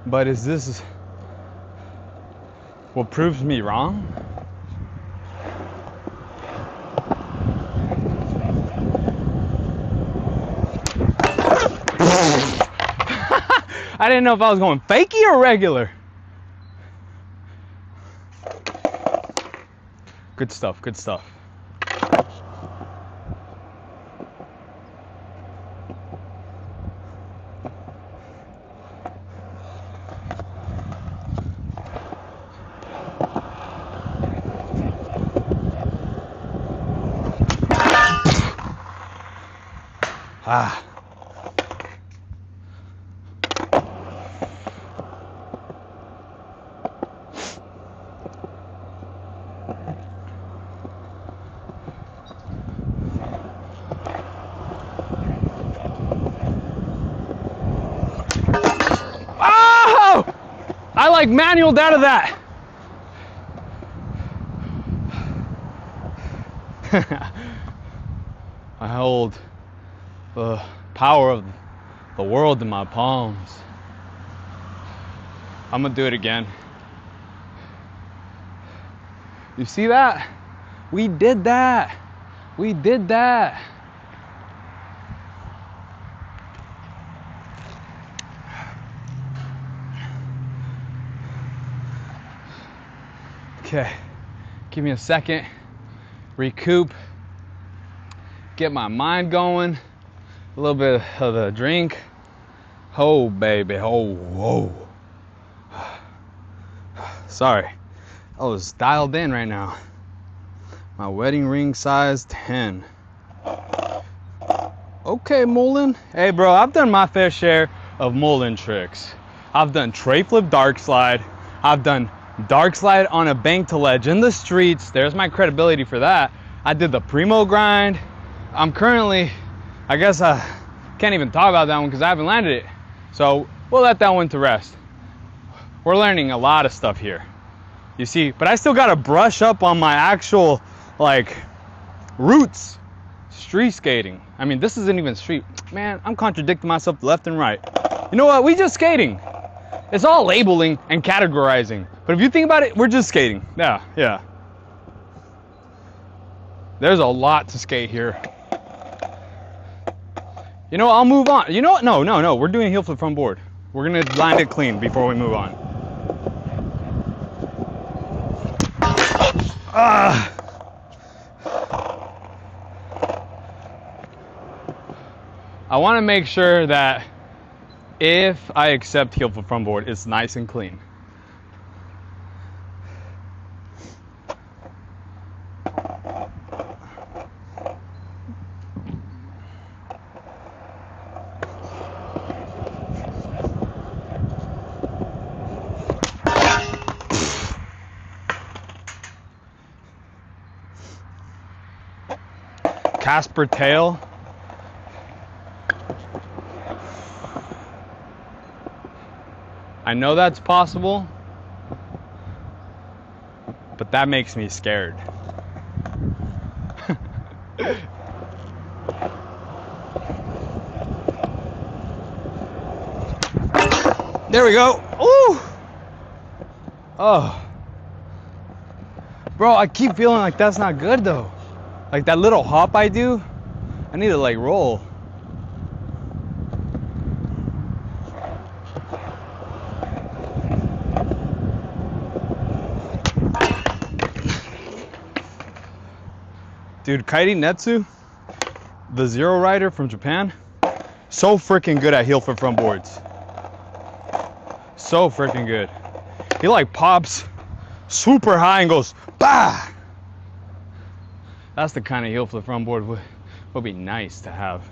but is this what proves me wrong? I didn't know if I was going fakie or regular. Good stuff, good stuff. Ah. Oh! I like manualed out of that. I hold the power of the world in my palms. I'm gonna do it again. You see that? We did that. We did that. Okay, give me a second, recoup, get my mind going, a little bit of the drink. Oh, baby, oh, whoa. Sorry, I was dialed in right now. My wedding ring size 10. Okay, Mullen. Hey, bro, I've done my fair share of Mullen tricks. I've done tray flip dark slide. I've done dark slide on a bank to ledge in the streets. There's my credibility for that. I did the primo grind. I'm currently, I guess I can't even talk about that one because I haven't landed it. So we'll let that one to rest. We're learning a lot of stuff here. You see, but I still gotta brush up on my actual, like, roots. Street skating. I mean, this isn't even street. Man, I'm contradicting myself left and right. You know what? We just skating. It's all labeling and categorizing. But if you think about it, we're just skating. Yeah, yeah. There's a lot to skate here. You know what? I'll move on. You know what? No. We're doing heel flip front board. We're gonna land it clean before we move on. I want to make sure that if I accept heel flip front board, it's nice and clean. Casper tail. I know that's possible, but that makes me scared. There we go. Ooh. Oh. Bro, I keep feeling like that's not good though. Like that little hop I do, I need to like roll. Dude, Kairi Netsu, the Zero Rider from Japan, so freaking good at heel flip front boards. So freaking good. He like pops super high and goes, bah! That's the kind of heel flip front board would be nice to have.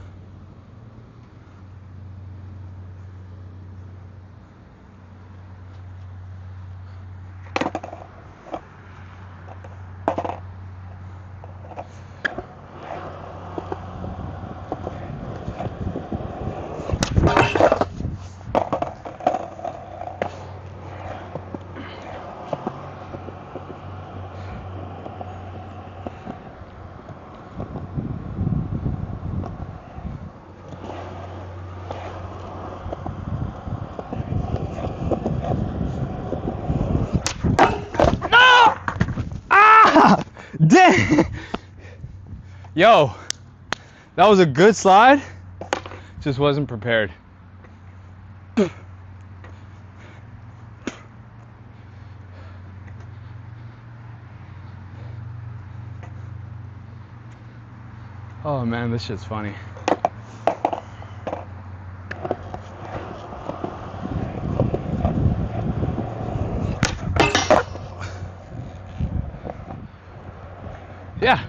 Dang! Yo, that was a good slide. Just wasn't prepared. Oh man, this shit's funny. Yeah,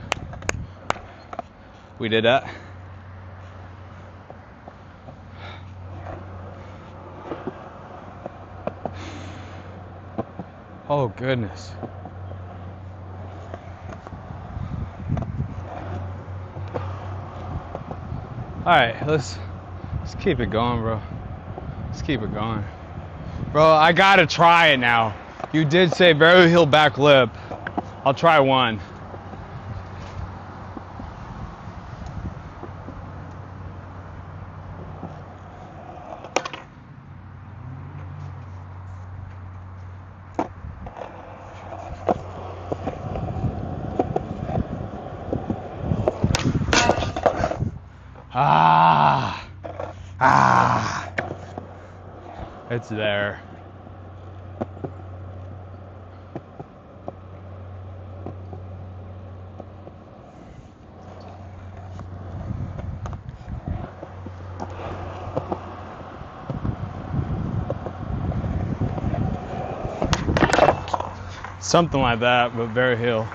we did that. Oh goodness. All right, let's keep it going, bro. Let's keep it going. Bro, I gotta try it now. You did say barrel heel back lip. I'll try one. It's there. Something like that, but very heel.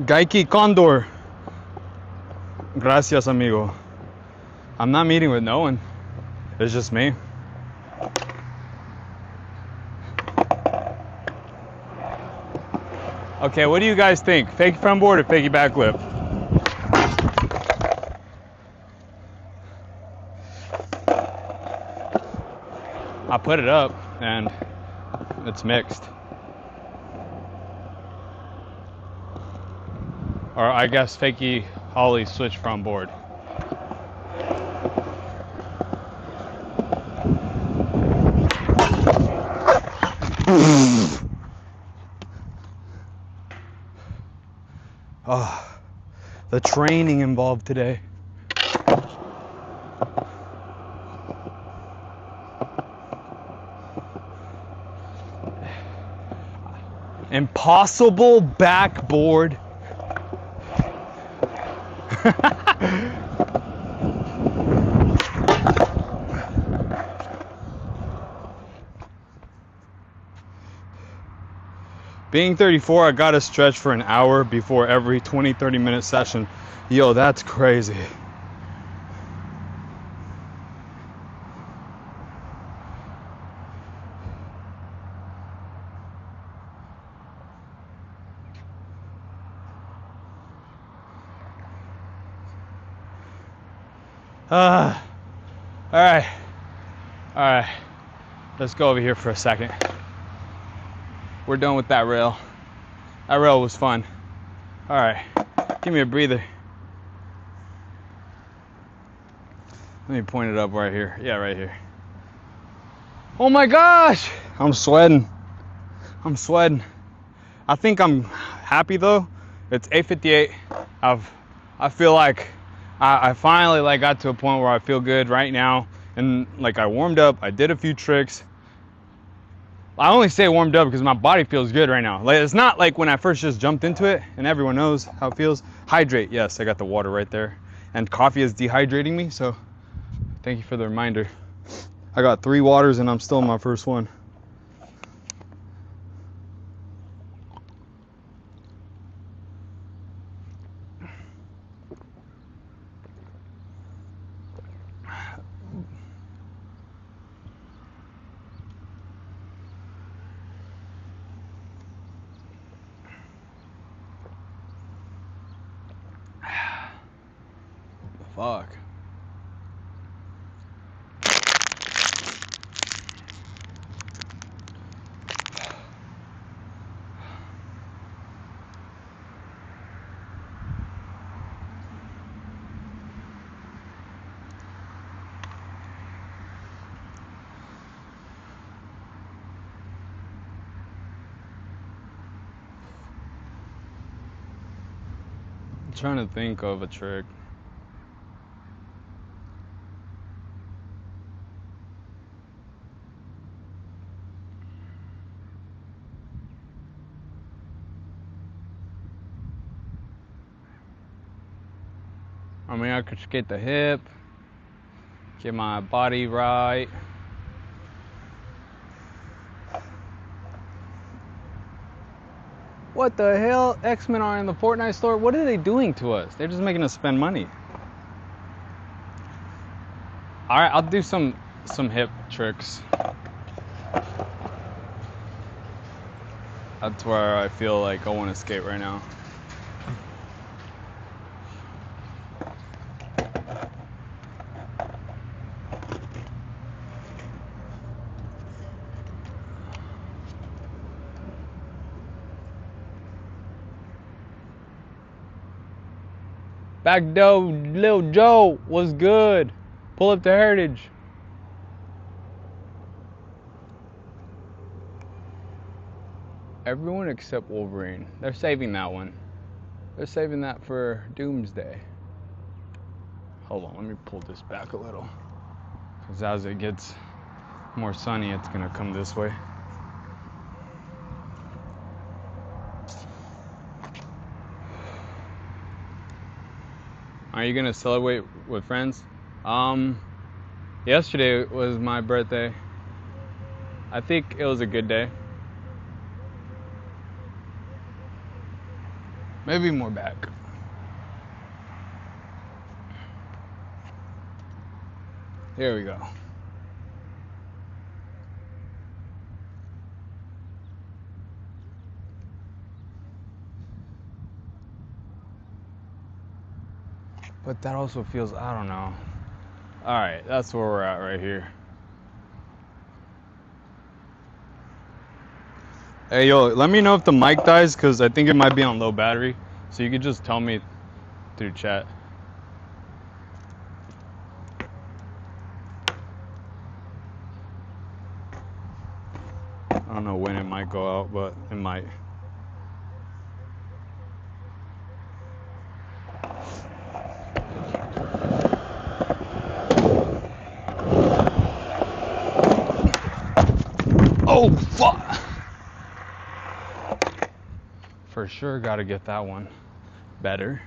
Gaiki Condor. Gracias, amigo. I'm not meeting with no one. It's just me. Okay, what do you guys think? Fake front board or fakey back lip? I put it up and it's mixed. Or I guess fakey ollie switch front board. Oh, the training involved today. Impossible backboard. Being 34, I gotta stretch for an hour before every 20-30 minute session. Yo, that's crazy. All right. All right. Let's go over here for a second. We're done with that rail. That rail was fun. All right. Give me a breather. Let me point it up right here. Yeah, right here. Oh my gosh! I'm sweating. I'm sweating. I think I'm happy though. It's 8:58. I feel like I finally like got to a point where I feel good right now. And like I warmed up, I did a few tricks. I only say warmed up because my body feels good right now. Like it's not like when I first just jumped into it, and everyone knows how it feels. Hydrate, yes, I got the water right there. And coffee is dehydrating me, so thank you for the reminder. I got 3 waters and I'm still in my first one. Fuck. I'm trying to think of a trick. I mean, I could skate the hip, get my body right. What the hell? X-Men are in the Fortnite store? What are they doing to us? They're just making us spend money. All right, I'll do some hip tricks. That's where I feel like I want to skate right now. Back door, Lil Joe, was good. Pull up to Heritage. Everyone except Wolverine. They're saving that one. They're saving that for Doomsday. Hold on, let me pull this back a little. Because as it gets more sunny, it's gonna come this way. Are you gonna celebrate with friends? Yesterday was my birthday. I think it was a good day. Maybe more back. Here we go. But that also feels, I don't know. All right, that's where we're at right here. Hey, yo, let me know if the mic dies, because I think it might be on low battery. So you could just tell me through chat. I don't know when it might go out, but it might. Oh, fuck! For sure gotta get that one better.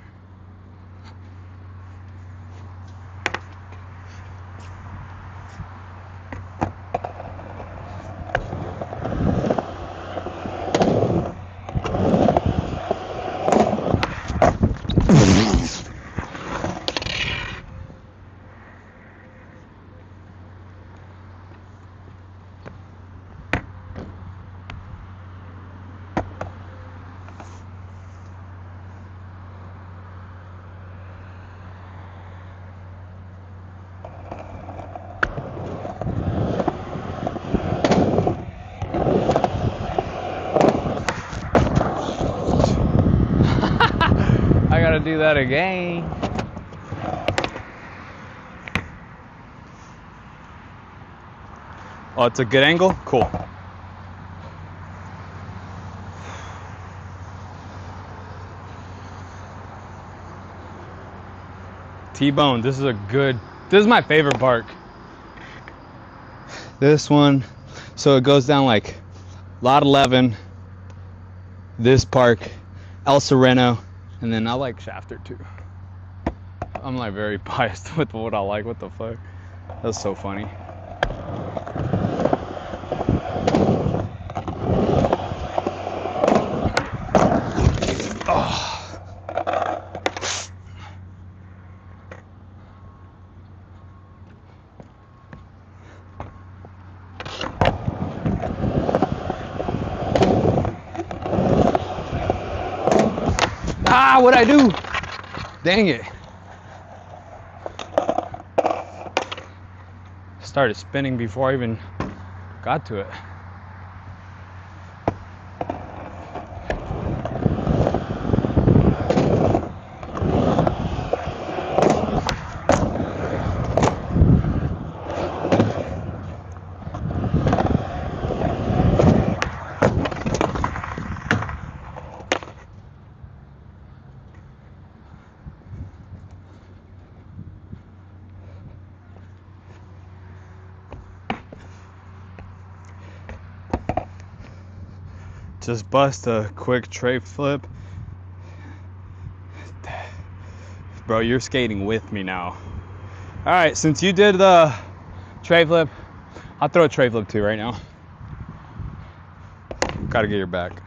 gotta do that again. Oh, it's a good angle? Cool. T-bone, this is my favorite park. This one, so it goes down like Lot 11, this park, El Sereno, and then I like Shafter too. I'm like very biased with what I like, what the fuck. That's so funny. Oh. Ah, what'd I do? Dang it. Started spinning before I even got to it. Just bust a quick tray flip. Bro, you're skating with me now. All right, since you did the tray flip, I'll throw a tray flip too right now. Gotta get your back.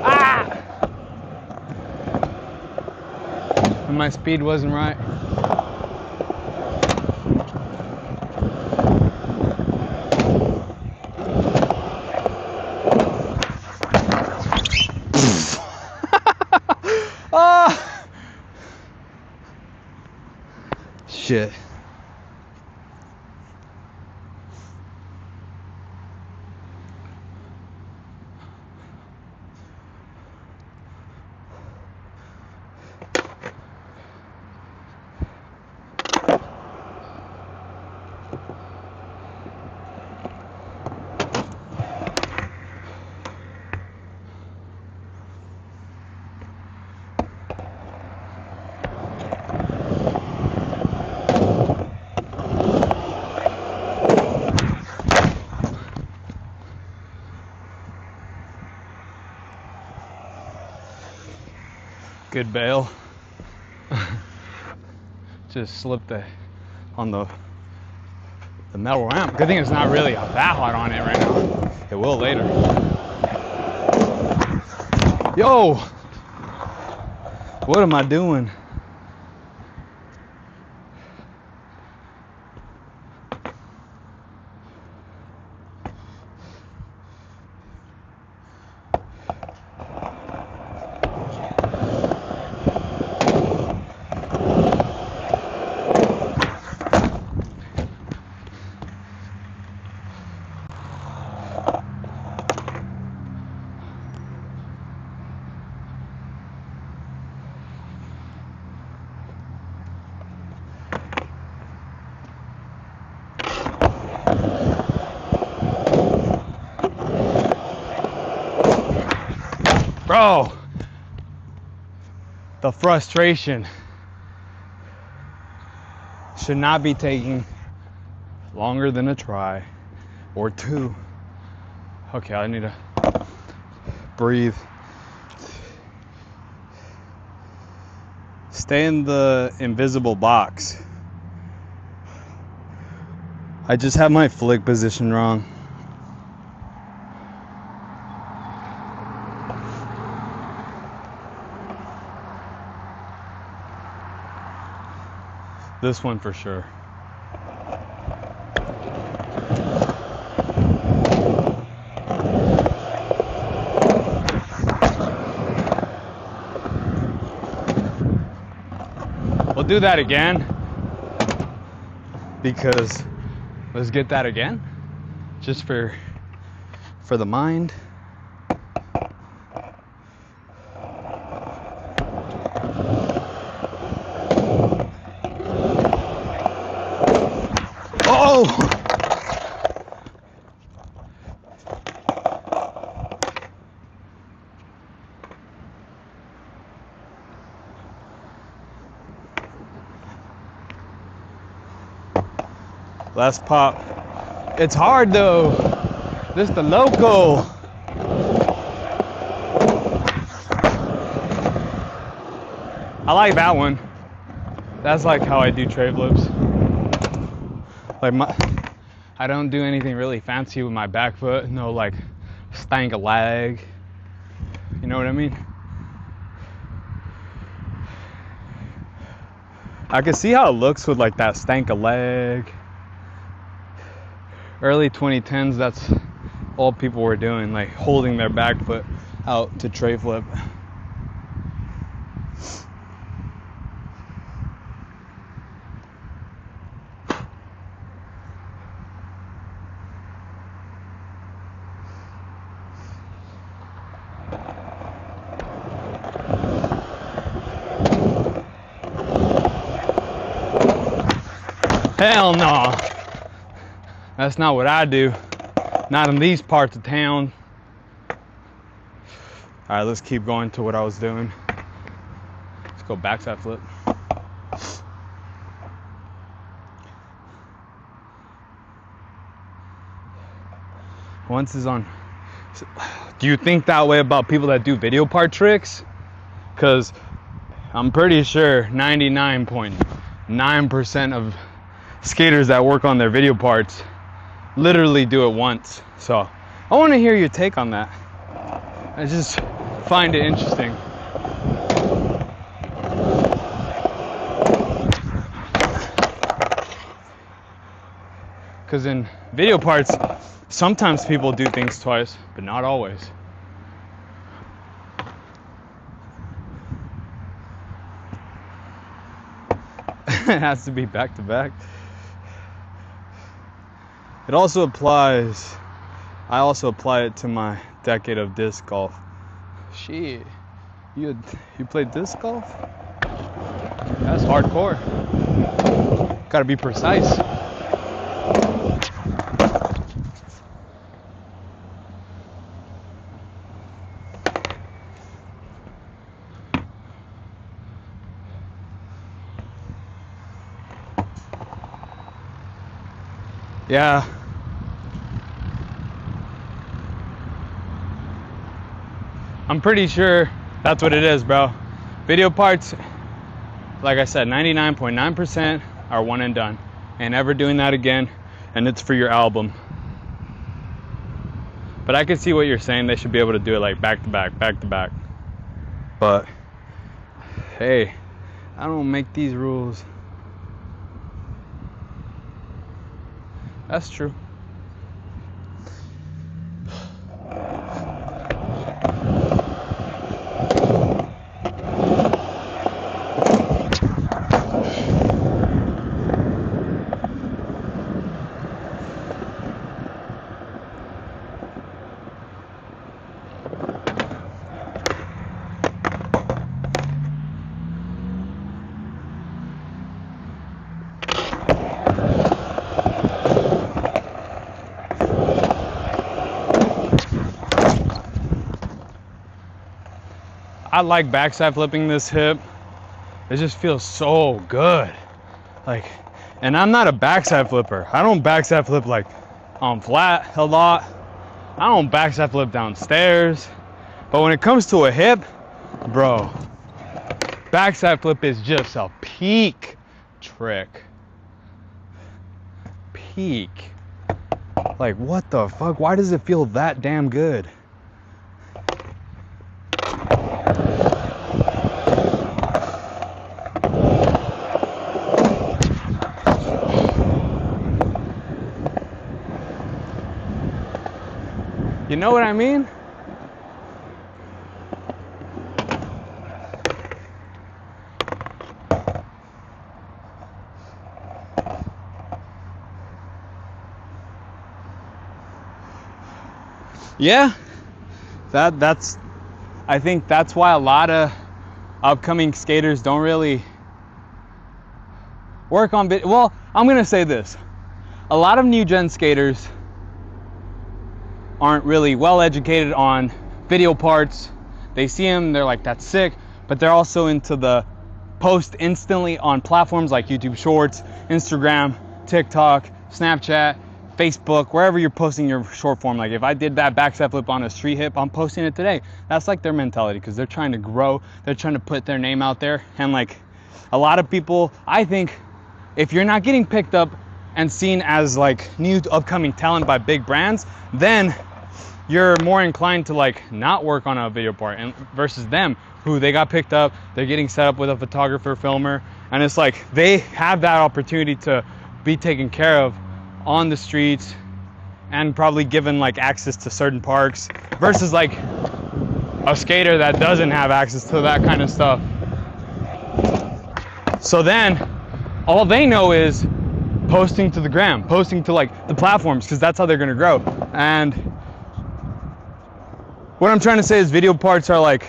Ah! And my speed wasn't right. Ah! Shit. Good bail. Just slipped on the metal ramp. Good thing it's not really that hot on it right now. It will later. Yo! What am I doing? Bro, the frustration should not be taking longer than a try or two. Okay, I need to breathe. Stay in the invisible box. I just have my flick position wrong. This one for sure. We'll do that again because let's get that again just for for the mind. Oh! Last pop. It's hard though. This the local. I like that one. That's like how I do tray flips. Like I don't do anything really fancy with my back foot. No like stank a leg. You know what I mean? I can see how it looks with like that stank a leg. Early 2010s, that's all people were doing, like holding their back foot out to tray flip. Hell no. That's not what I do. Not in these parts of town. All right, let's keep going to what I was doing. Let's go backside flip. Once is on. Do you think that way about people that do video part tricks? Because I'm pretty sure 99.9% of skaters that work on their video parts literally do it once. So I want to hear your take on that. I just find it interesting. Because in video parts, sometimes people do things twice, but not always. It has to be back to back. It also applies, I also apply it to my decade of disc golf. Shit, you played disc golf? That's hardcore. Gotta be precise. Yeah. I'm pretty sure that's what it is, bro. Video parts, like I said, 99.9% are one and done. Ain't ever doing that again, and it's for your album. But I can see what you're saying. They should be able to do it like back to back, back to back. But hey, I don't make these rules. That's true. I like backside flipping this hip. It just feels so good. Like, and I'm not a backside flipper. I don't backside flip like on flat a lot. I don't backside flip downstairs. But when it comes to a hip, bro, backside flip is just a peak trick. Peak. Like, what the fuck? Why does it feel that damn good? You know what I mean? Yeah, that's I think that's why a lot of upcoming skaters don't really work on video. Well, I'm gonna say this: a lot of new gen skaters aren't really well educated on video parts. They see them, they're like, that's sick, but they're also into the post instantly on platforms like YouTube Shorts, Instagram, TikTok, Snapchat, Facebook, wherever you're posting your short form. Like if I did that backside flip on a street hip, I'm posting it today. That's like their mentality, because they're trying to grow, they're trying to put their name out there. And like a lot of people, I think if you're not getting picked up and seen as like new upcoming talent by big brands, then you're more inclined to like not work on a video part, and versus them who they got picked up, they're getting set up with a photographer, filmer, and it's like they have that opportunity to be taken care of on the streets and probably given like access to certain parks, versus like a skater that doesn't have access to that kind of stuff. So then all they know is posting to the gram, posting to like the platforms, because that's how they're gonna grow. And what I'm trying to say is video parts are like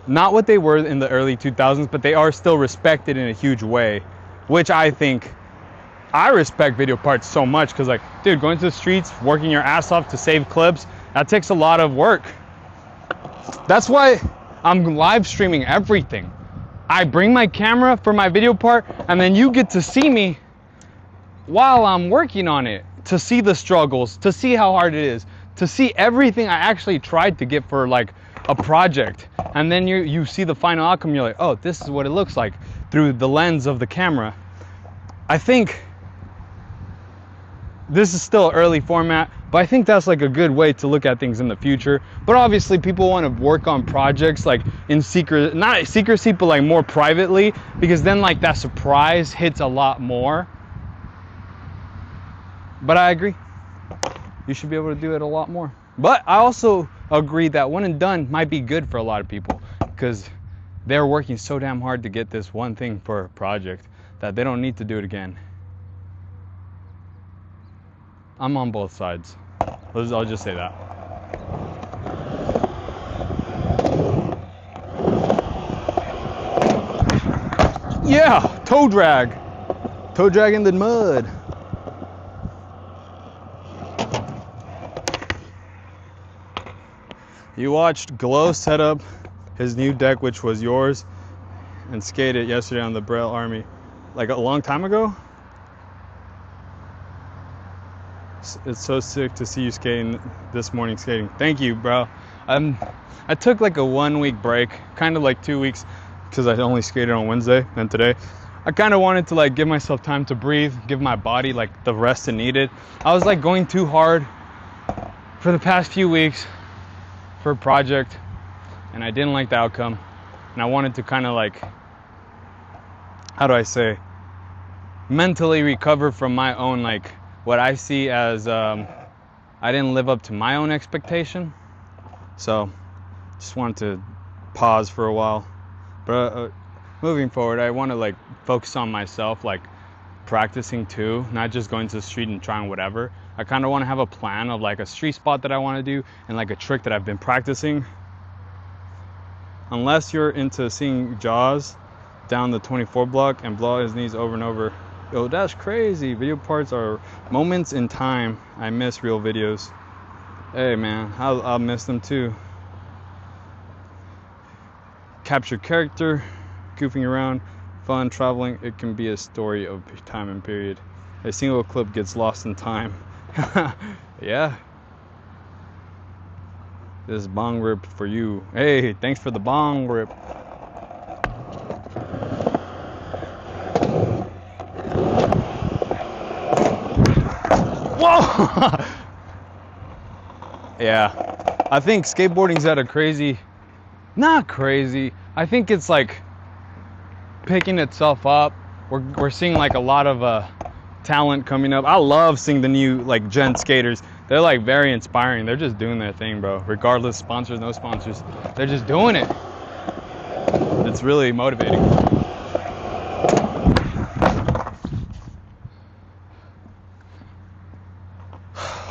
not what they were in the early 2000s, but they are still respected in a huge way, which I think I respect video parts so much, because like, dude, going to the streets, working your ass off to save clips, that takes a lot of work. That's why I'm live streaming everything. I bring my camera for my video part, and then you get to see me while I'm working on it, to see the struggles, to see how hard it is, to see everything I actually tried to get for like a project. And then you see the final outcome, you're like, oh, this is what it looks like through the lens of the camera. I think this is still early format, but I think that's like a good way to look at things in the future. But obviously people want to work on projects like in secret, not secrecy, but like more privately, because then like that surprise hits a lot more. But I agree, you should be able to do it a lot more. But I also agree that one and done might be good for a lot of people, because they're working so damn hard to get this one thing for a project that they don't need to do it again. I'm on both sides. I'll just say that. Yeah, toe drag. Toe drag in the mud. You watched Glow set up his new deck, which was yours, and skate it yesterday on the Braille Army, like a long time ago. It's so sick to see you skating this morning skating. Thank you, bro. I took like a 1 week break, kind of like 2 weeks, because I only skated on Wednesday and today. I kind of wanted to like give myself time to breathe, give my body like the rest it needed. I was like going too hard for the past few weeks for a project, and I didn't like the outcome, and I wanted to kind of like, how do I say, mentally recover from my own like what I see as I didn't live up to my own expectation. So just wanted to pause for a while, but moving forward I want to like focus on myself, like practicing too, not just going to the street and trying whatever. I kind of want to have a plan of like a street spot that I want to do, and like a trick that I've been practicing. Unless you're into seeing Jaws down the 24 block and blow out his knees over and over. Yo, that's crazy. Video parts are moments in time. I miss real videos. Hey man, I'll miss them too. Capture character, goofing around, fun, traveling. It can be a story of time and period. A single clip gets lost in time. Yeah. This bong rip for you. Hey, thanks for the bong rip. Whoa! Yeah, I think skateboarding's at a crazy, not crazy, I think it's like picking itself up. We're seeing like a lot of talent coming up. I love seeing the new like gen skaters. They're like very inspiring. They're just doing their thing, bro. Regardless, sponsors, no sponsors, they're just doing it. It's really motivating.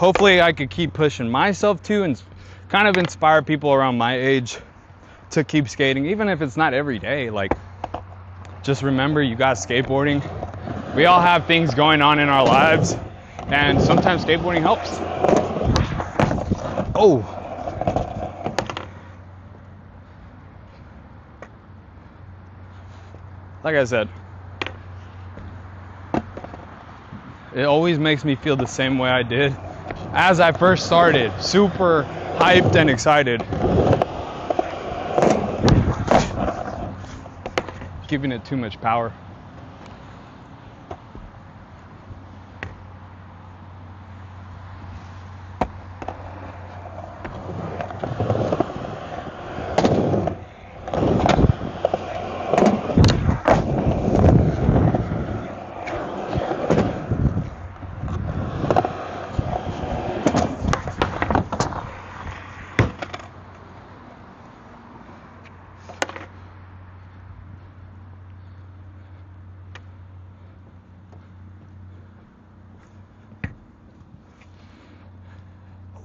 hopefully I could keep pushing myself too and kind of inspire people around my age to keep skating, even if it's not every day. Like, just remember, you got skateboarding. We all have things going on in our lives, and sometimes skateboarding helps. Oh. Like I said, it always makes me feel the same way I did as I first started, super hyped and excited. Giving it too much power.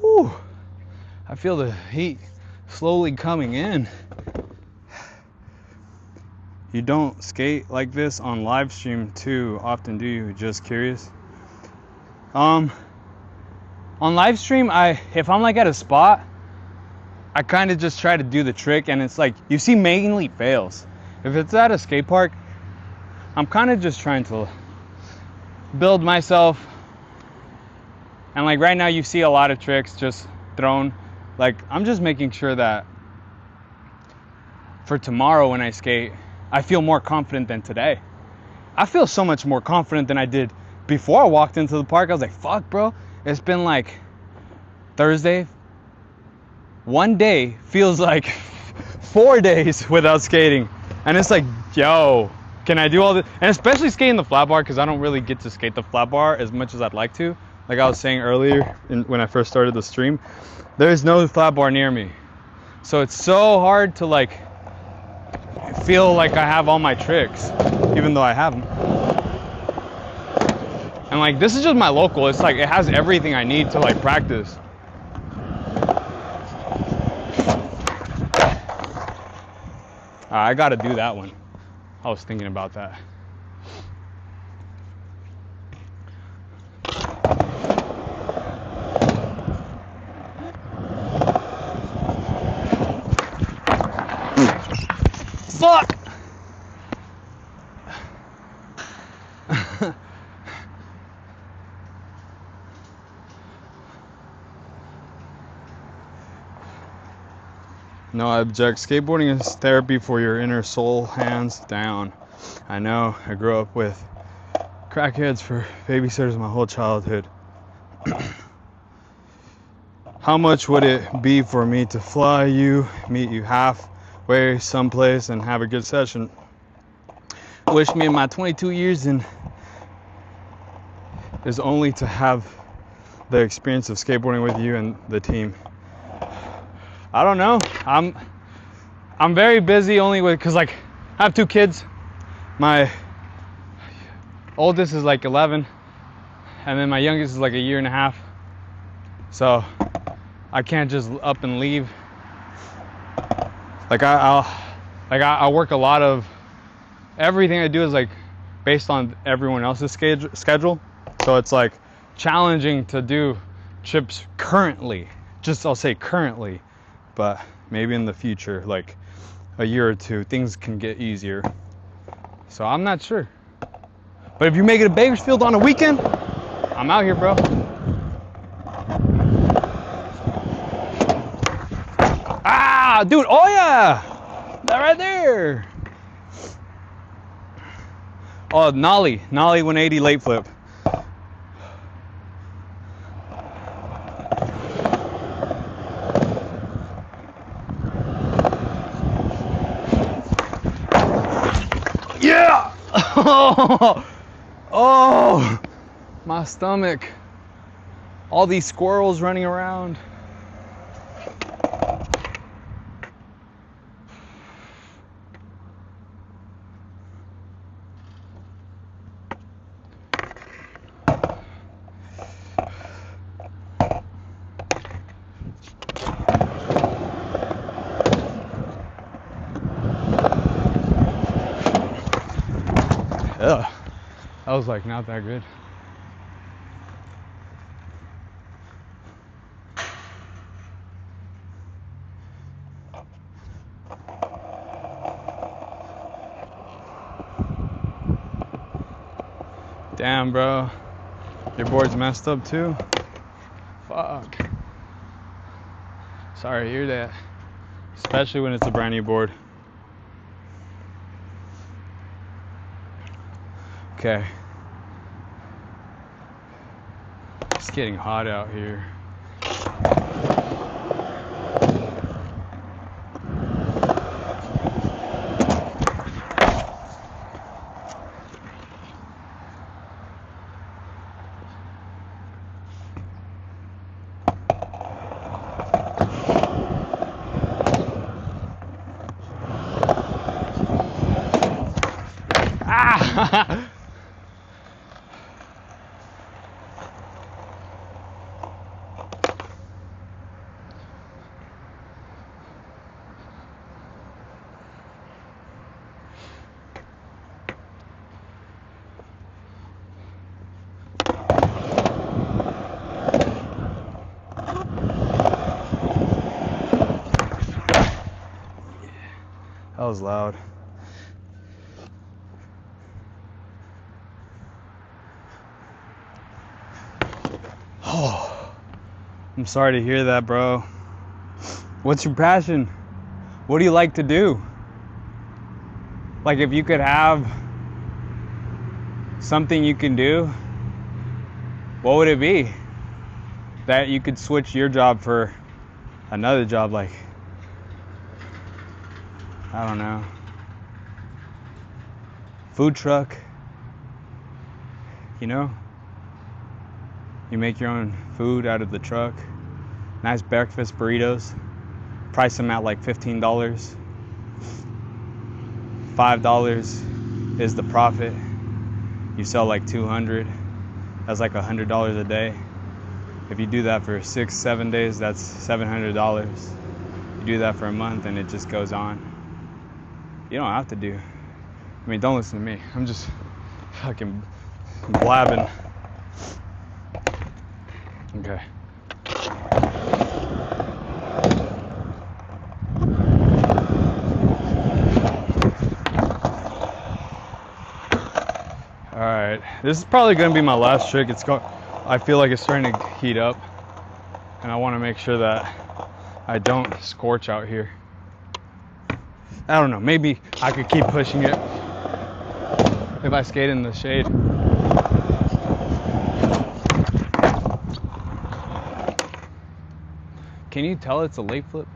Whew. I feel the heat slowly coming in. You don't skate like this on live stream too often, do you? Just curious. On live stream, if I'm like at a spot, I kind of just try to do the trick, and it's like you see mainly fails. If it's at a skate park, I'm kind of just trying to build myself. And like right now you see a lot of tricks just thrown. Like, I'm just making sure that for tomorrow when I skate, I feel more confident than today. I feel so much more confident than I did before I walked into the park. I was like, fuck, bro. It's been like Thursday. One day feels like 4 days without skating. And it's like, yo, can I do all this? And especially skating the flat bar, because I don't really get to skate the flat bar as much as I'd like to. Like I was saying earlier when I first started the stream, there's no flat bar near me. So it's so hard to like feel like I have all my tricks, even though I have them. And like, this is just my local. It's like, it has everything I need to like practice. I gotta do that one. I was thinking about that. Fuck! No, I object. Skateboarding is therapy for your inner soul, hands down. I know, I grew up with crackheads for babysitters my whole childhood. How much would it be for me to fly you, meet you halfway someplace, and have a good session? Wish me in my 22 years in is only to have the experience of skateboarding with you and the team. I don't know. I'm very busy only with, cause like I have 2 kids. My oldest is like 11, and then my youngest is like 1.5 years. So I can't just up and leave. Like I work a lot of, everything I do is like based on everyone else's schedule. So it's like challenging to do trips currently. Just I'll say currently, but maybe in the future, like a year or 2, things can get easier. So I'm not sure. But if you make it to Bakersfield on a weekend, I'm out here, bro. Ah, dude, oh yeah! That right there. Oh, nollie 180 late flip. Yeah! Oh, my stomach. All these squirrels running around. Ugh. That was like not that good. Damn, bro. Your board's messed up too? Fuck. Sorry to hear that. Especially when it's a brand new board. Okay. It's getting hot out here. Ah! That was loud. Oh, I'm sorry to hear that, bro. What's your passion? What do you like to do? Like, if you could have something you can do, what would it be? That you could switch your job for another job, like, I don't know, food truck, you know? You make your own food out of the truck. Nice breakfast burritos. Price them at like $15. $5 is the profit. You sell like 200. That's like $100 a day. If you do that for 6-7 days, that's $700. You do that for a month and it just goes on. You don't have to do. I mean, don't listen to me. I'm just fucking blabbing. Okay. All right. This is probably going to be my last trick. I feel like it's starting to heat up, and I want to make sure that I don't scorch out here. I don't know. Maybe I could keep pushing it if I skate in the shade. Can you tell it's a late flip?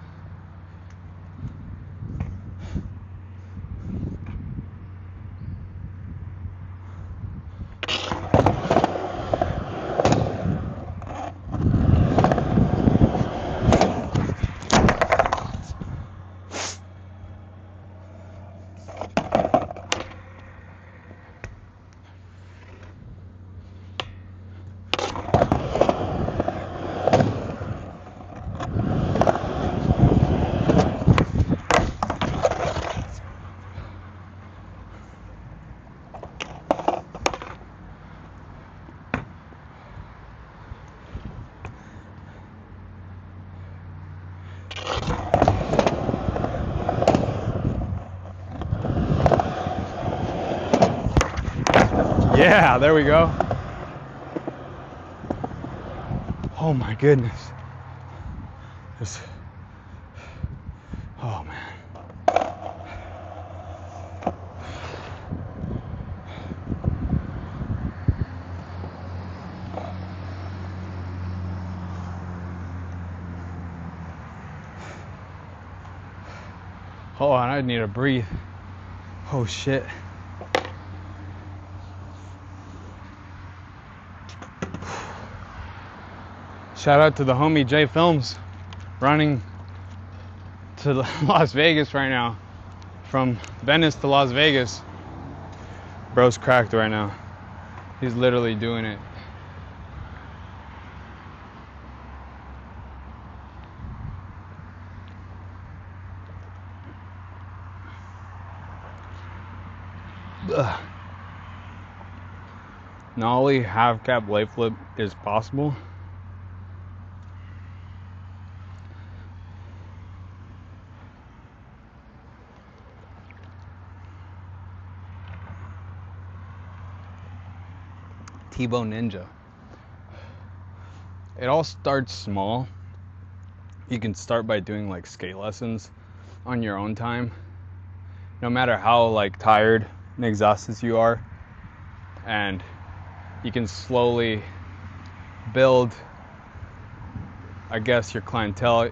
Yeah, there we go. Oh my goodness. Oh man. Hold on, I need to breathe. Oh shit. Shout out to the homie J Films, running to Las Vegas right now. From Venice to Las Vegas. Bro's cracked right now. He's literally doing it. Ugh. nollie half cab lay flip is possible. T-bone ninja. It all starts small. You can start by doing like skate lessons on your own time, no matter how like tired and exhausted you are, and you can slowly build, I guess, your clientele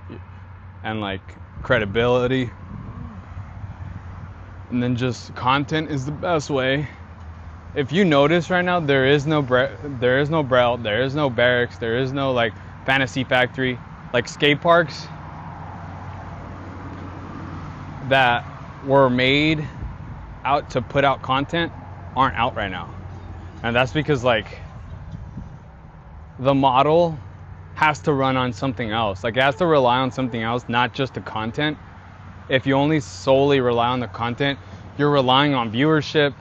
and like credibility. And then just content is the best way. If you notice right now, there is no Brelt, there is no Barracks, there is no like Fantasy Factory, like skate parks that were made out to put out content aren't out right now. And that's because like the model has to run on something else. Like it has to rely on something else, not just the content. If you only solely rely on the content, you're relying on viewership,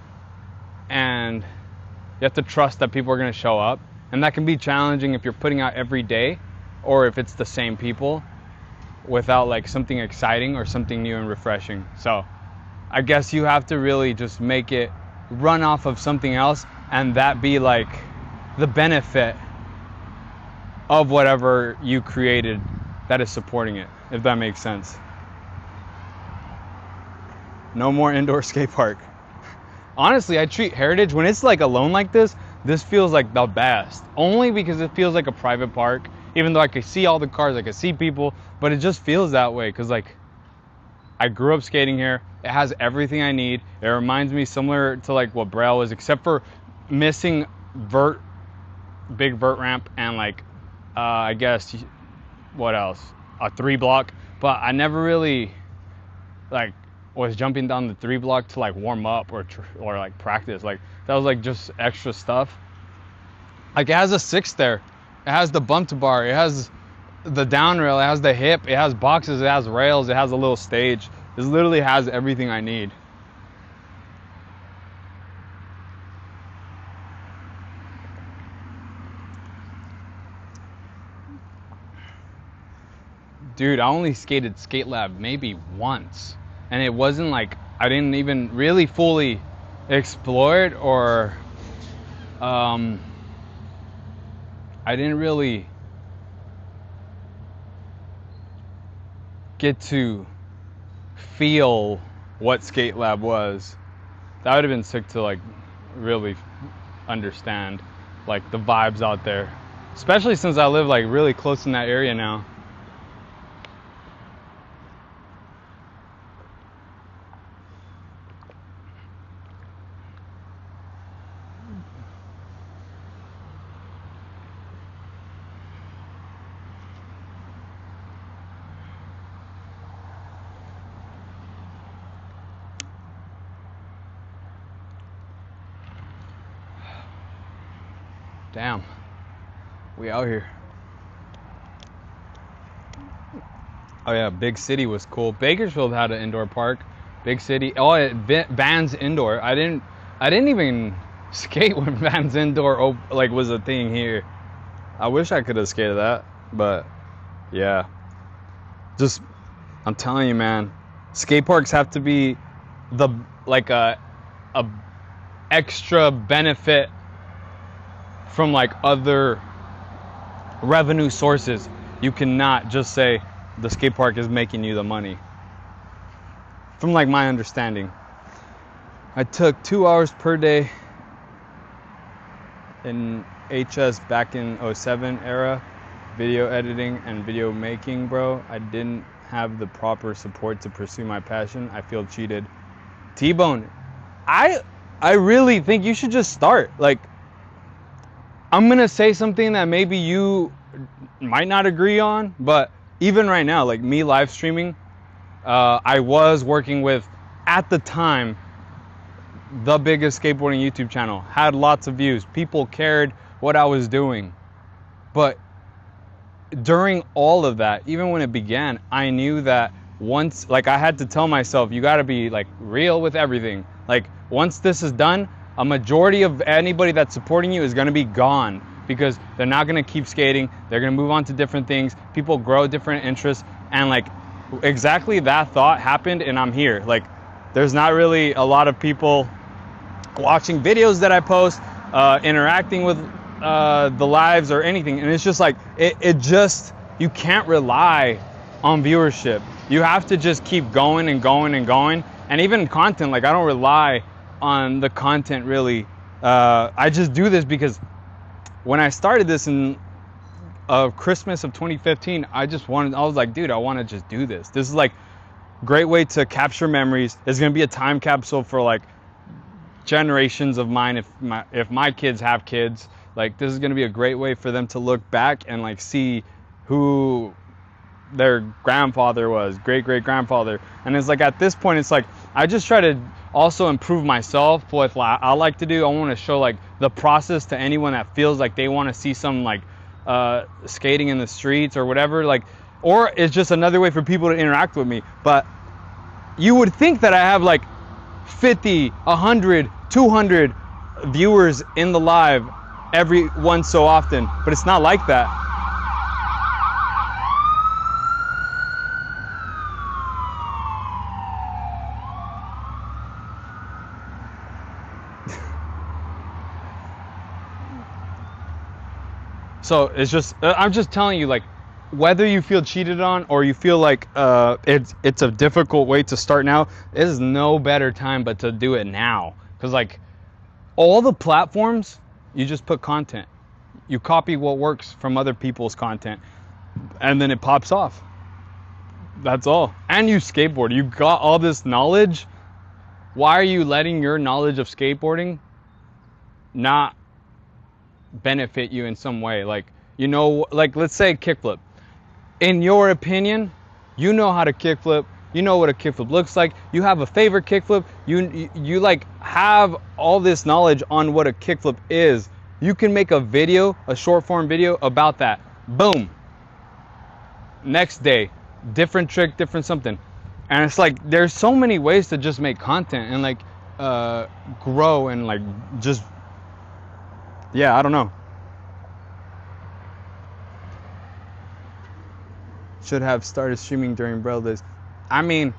and you have to trust that people are going to show up. And that can be challenging if you're putting out every day, or if it's the same people without like something exciting or something new and refreshing. So I guess you have to really just make it run off of something else, and that be like the benefit of whatever you created that is supporting it, if that makes sense. No more indoor skate park. Honestly, I treat Heritage, when it's like alone like this feels like the best. Only because it feels like a private park. Even though I could see all the cars, I could see people, but it just feels that way because like I grew up skating here. It has everything I need. It reminds me similar to like what Braille is, except for missing big vert ramp and like I guess what else? A 3-block. But I never really like was jumping down the 3-block to like warm up or like practice. Like that was like just extra stuff. Like it has a 6 there. It has the bump to bar. It has the down rail. It has the hip. It has boxes. It has rails. It has a little stage. This literally has everything I need. Dude, I only skated Skate Lab maybe once. And it wasn't like, I didn't even really fully explore it, or I didn't really get to feel what Skate Lab was. That would have been sick to like really understand like the vibes out there, especially since I live like really close in that area now. Damn, we out here. Oh yeah, Big City was cool. Bakersfield had an indoor park. Big City. Oh, Vans Indoor. I didn't even skate when Vans Indoor like was a thing here. I wish I could have skated that, but yeah. Just, I'm telling you, man, skate parks have to be the like a extra benefit from like other revenue sources. You cannot just say the skate park is making you the money. From like my understanding, I took 2 hours per day in HS back in 07 era, video editing and video making, bro. I didn't have the proper support to pursue my passion. I feel cheated. T-Bone, I really think you should just start. Like, I'm gonna say something that maybe you might not agree on, but even right now, like me live streaming, I was working with, at the time, the biggest skateboarding YouTube channel, had lots of views, people cared what I was doing. But during all of that, even when it began, I knew that once, like I had to tell myself, you gotta be like real with everything. Like once this is done, a majority of anybody that's supporting you is going to be gone, because they're not going to keep skating. They're going to move on to different things. People grow different interests, and like exactly that thought happened, and I'm here. Like there's not really a lot of people watching videos that I post, interacting with the lives or anything, and it's just like it just, you can't rely on viewership. You have to just keep going and going and going. And even content, like I don't rely on the content really. I just do this because when I started this in Christmas of 2015, I was like, dude, I want to just do this. This is like a great way to capture memories. It's gonna be a time capsule for like generations of mine. If my kids have kids, like this is gonna be a great way for them to look back and like see who their grandfather was, great grandfather. And it's like at this point, it's like I just try to also improve myself with what I like to do. I want to show like the process to anyone that feels like they want to see some like skating in the streets or whatever, like, or it's just another way for people to interact with me. But you would think that I have like 50, 100, 200 viewers in the live every once so often, but it's not like that. So it's just, I'm just telling you, like, whether you feel cheated on or you feel like it's a difficult way to start now, there's no better time but to do it now. Because like all the platforms, you just put content. You copy what works from other people's content and then it pops off. That's all. And you skateboard. You got all this knowledge. Why are you letting your knowledge of skateboarding not benefit you in some way? Like, you know, like let's say kickflip. In your opinion, you know how to kickflip. You know what a kickflip looks like. You have a favorite kickflip. You like have all this knowledge on what a kickflip is. You can make a video, a short form video about that. Boom. Next day, different trick, different something. And it's like there's so many ways to just make content and like grow and like just, yeah, I don't know. Should have started streaming during Braille days. I mean,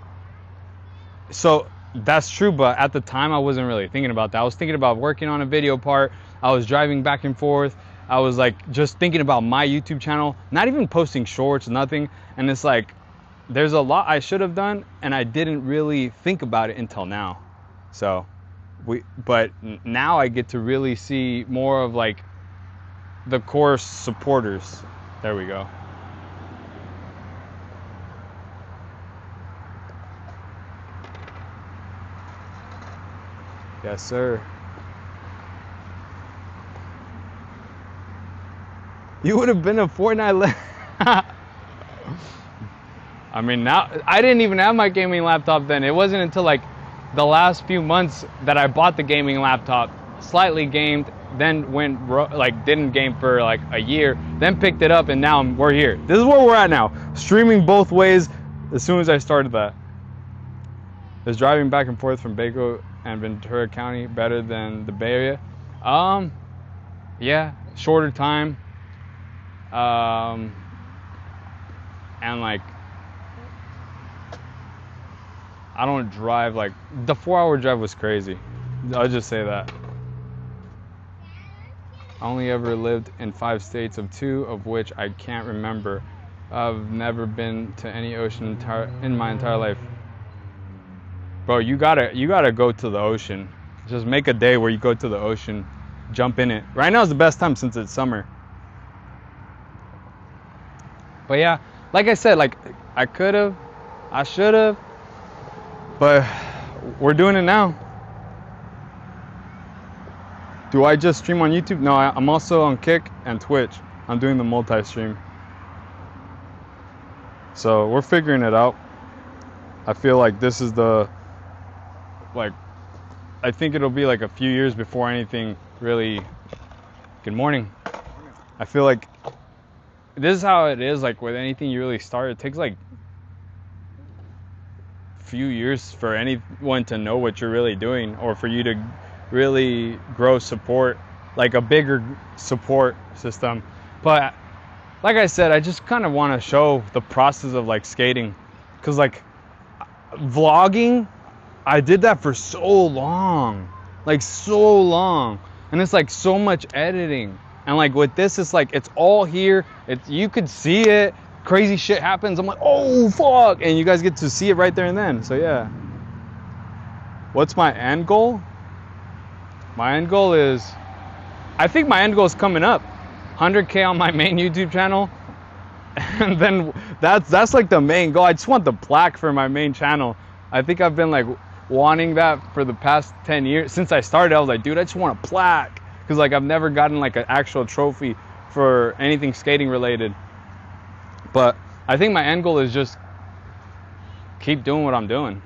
so that's true, but at the time I wasn't really thinking about that. I was thinking about working on a video part. I was driving back and forth. I was like just thinking about my YouTube channel, not even posting shorts, nothing. And it's like there's a lot I should have done and I didn't really think about it until now. So but now I get to really see more of like the core supporters. There we go. Yes, sir. You would have been a Fortnite I mean, now I didn't even have my gaming laptop then. It wasn't until like the last few months that I bought the gaming laptop, slightly gamed, then didn't game for like a year, then picked it up, and now we're here. This is where we're at now, streaming both ways. As soon as I started that, is driving back and forth from Baco and Ventura County better than the Bay Area? Yeah, shorter time, and like I don't drive, like the 4-hour drive was crazy. I'll just say that. I only ever lived in 5 states, of 2 of which I can't remember. I've never been to any ocean in my entire life. Bro, you gotta go to the ocean. Just make a day where you go to the ocean, jump in it. Right now is the best time since it's summer. But yeah, like I said, like I could've, I should've, but we're doing it now. Do I just stream on YouTube? No, I'm also on Kick and Twitch. I'm doing the multi-stream. So we're figuring it out. I feel like this is I think it'll be like a few years before anything really, good morning. I feel like this is how it is, like with anything you really start, it takes like few years for anyone to know what you're really doing, or for you to really grow support, like a bigger support system. But like I said, I just kind of want to show the process of like skating, because like vlogging, I did that for so long, like so long, and it's like so much editing. And like with this, it's like it's all here. It's, you could see it. Crazy shit happens. I'm like, oh fuck, and you guys get to see it right there and then. So yeah. What's my end goal? My end goal is, I think my end goal is coming up, 100K on my main YouTube channel, and then that's like the main goal. I just want the plaque for my main channel. I think I've been like wanting that for the past 10 years. Since I started, I was like, dude, I just want a plaque, because like I've never gotten like an actual trophy for anything skating related. But I think my end goal is just keep doing what I'm doing.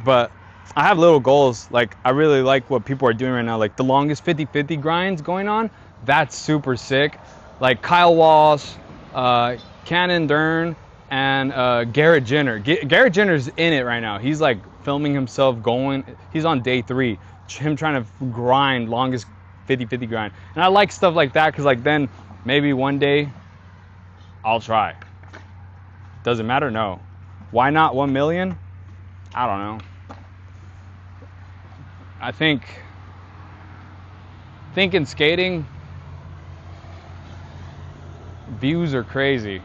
But I have little goals. Like I really like what people are doing right now, like the longest 50-50 grinds going on. That's super sick. Like Kyle Walsh, Cannon Dern, and Garrett Jenner. Garrett Jenner's in it right now. He's like filming himself going. He's on day 3. Him trying to grind longest 50-50 grind. And I like stuff like that, because like then maybe one day I'll try. Does it matter? No. Why not 1 million? I don't know. I think in skating, views are crazy.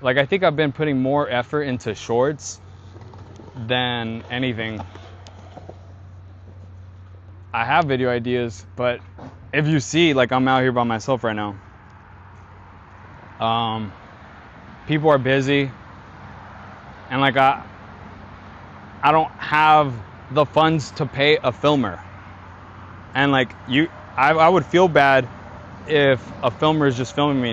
Like I think I've been putting more effort into shorts than anything. I have video ideas, but if you see, like I'm out here by myself right now. People are busy, and like I don't have the funds to pay a filmer. And like I would feel bad if a filmer is just filming me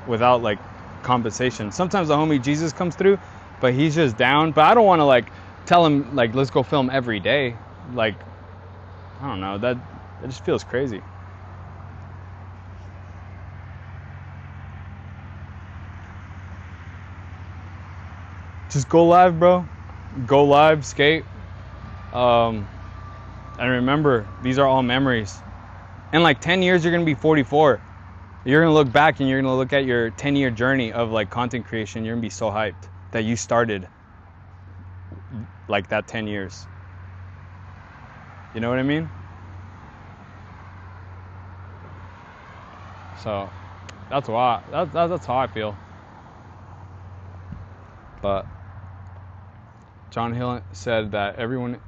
without like compensation. Sometimes the homie Jesus comes through, but he's just down. But I don't want to like tell him like let's go film every day. Like I don't know, that it just feels crazy. Just go live, bro. Go live, skate. And remember, these are all memories. In like 10 years, you're gonna be 44. You're gonna look back and you're gonna look at your 10-year journey of like content creation. You're gonna be so hyped that you started like that 10 years. You know what I mean? So that's how I feel. But John Hill said that everyone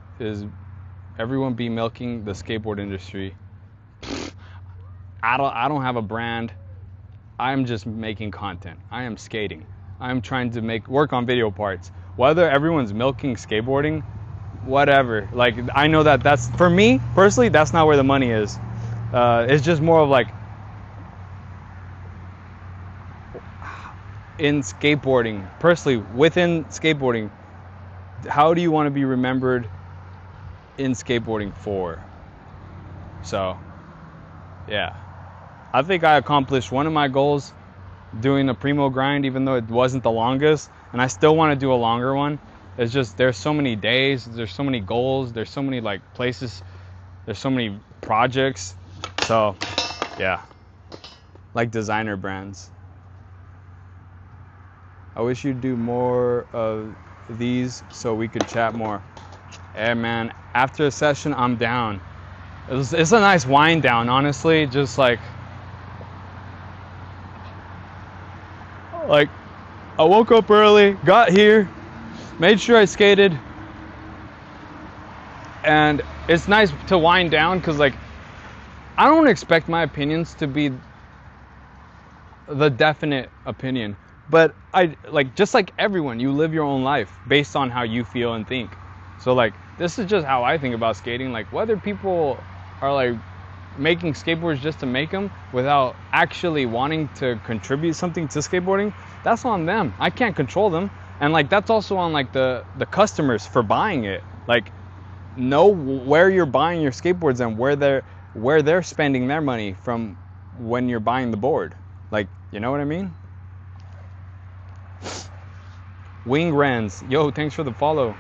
be milking the skateboard industry. I don't have a brand. I'm just making content. I am skating. I'm trying to work on video parts. Whether everyone's milking skateboarding, whatever. Like I know that's for me personally, that's not where the money is. It's just more of like in skateboarding, personally within skateboarding, how do you want to be remembered in skateboarding for? So yeah, I think I accomplished one of my goals doing a primo grind, even though it wasn't the longest, and I still want to do a longer one. It's just there's so many days, there's so many goals, there's so many like places, there's so many projects. So yeah, like designer brands. I wish you'd do more of these so we could chat more. Hey man, after a session, I'm down. It's a nice wind down, honestly. Just like I woke up early, got here, made sure I skated, and it's nice to wind down because like I don't expect my opinions to be the definite opinion. But I like, just like everyone, you live your own life based on how you feel and think. So like, this is just how I think about skating. Like whether people are like making skateboards just to make them without actually wanting to contribute something to skateboarding, that's on them. I can't control them. And like, that's also on like the customers for buying it. Like know where you're buying your skateboards and where they're spending their money from when you're buying the board. Like, you know what I mean? Wing Rens, yo, thanks for the follow.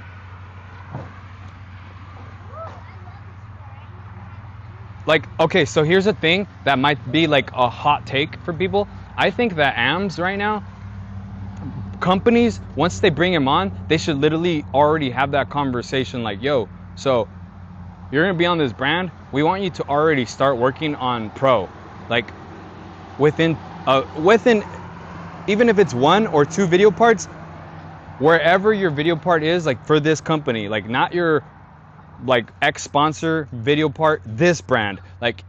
like, okay, so here's a thing that might be like a hot take for people. I think that AMs right now, companies, once they bring him on, they should literally already have that conversation like, yo, so you're gonna be on this brand, we want you to already start working on pro. Like within even if it's 1 or 2 video parts, wherever your video part is, like for this company, like not your like X sponsor video part, this brand, like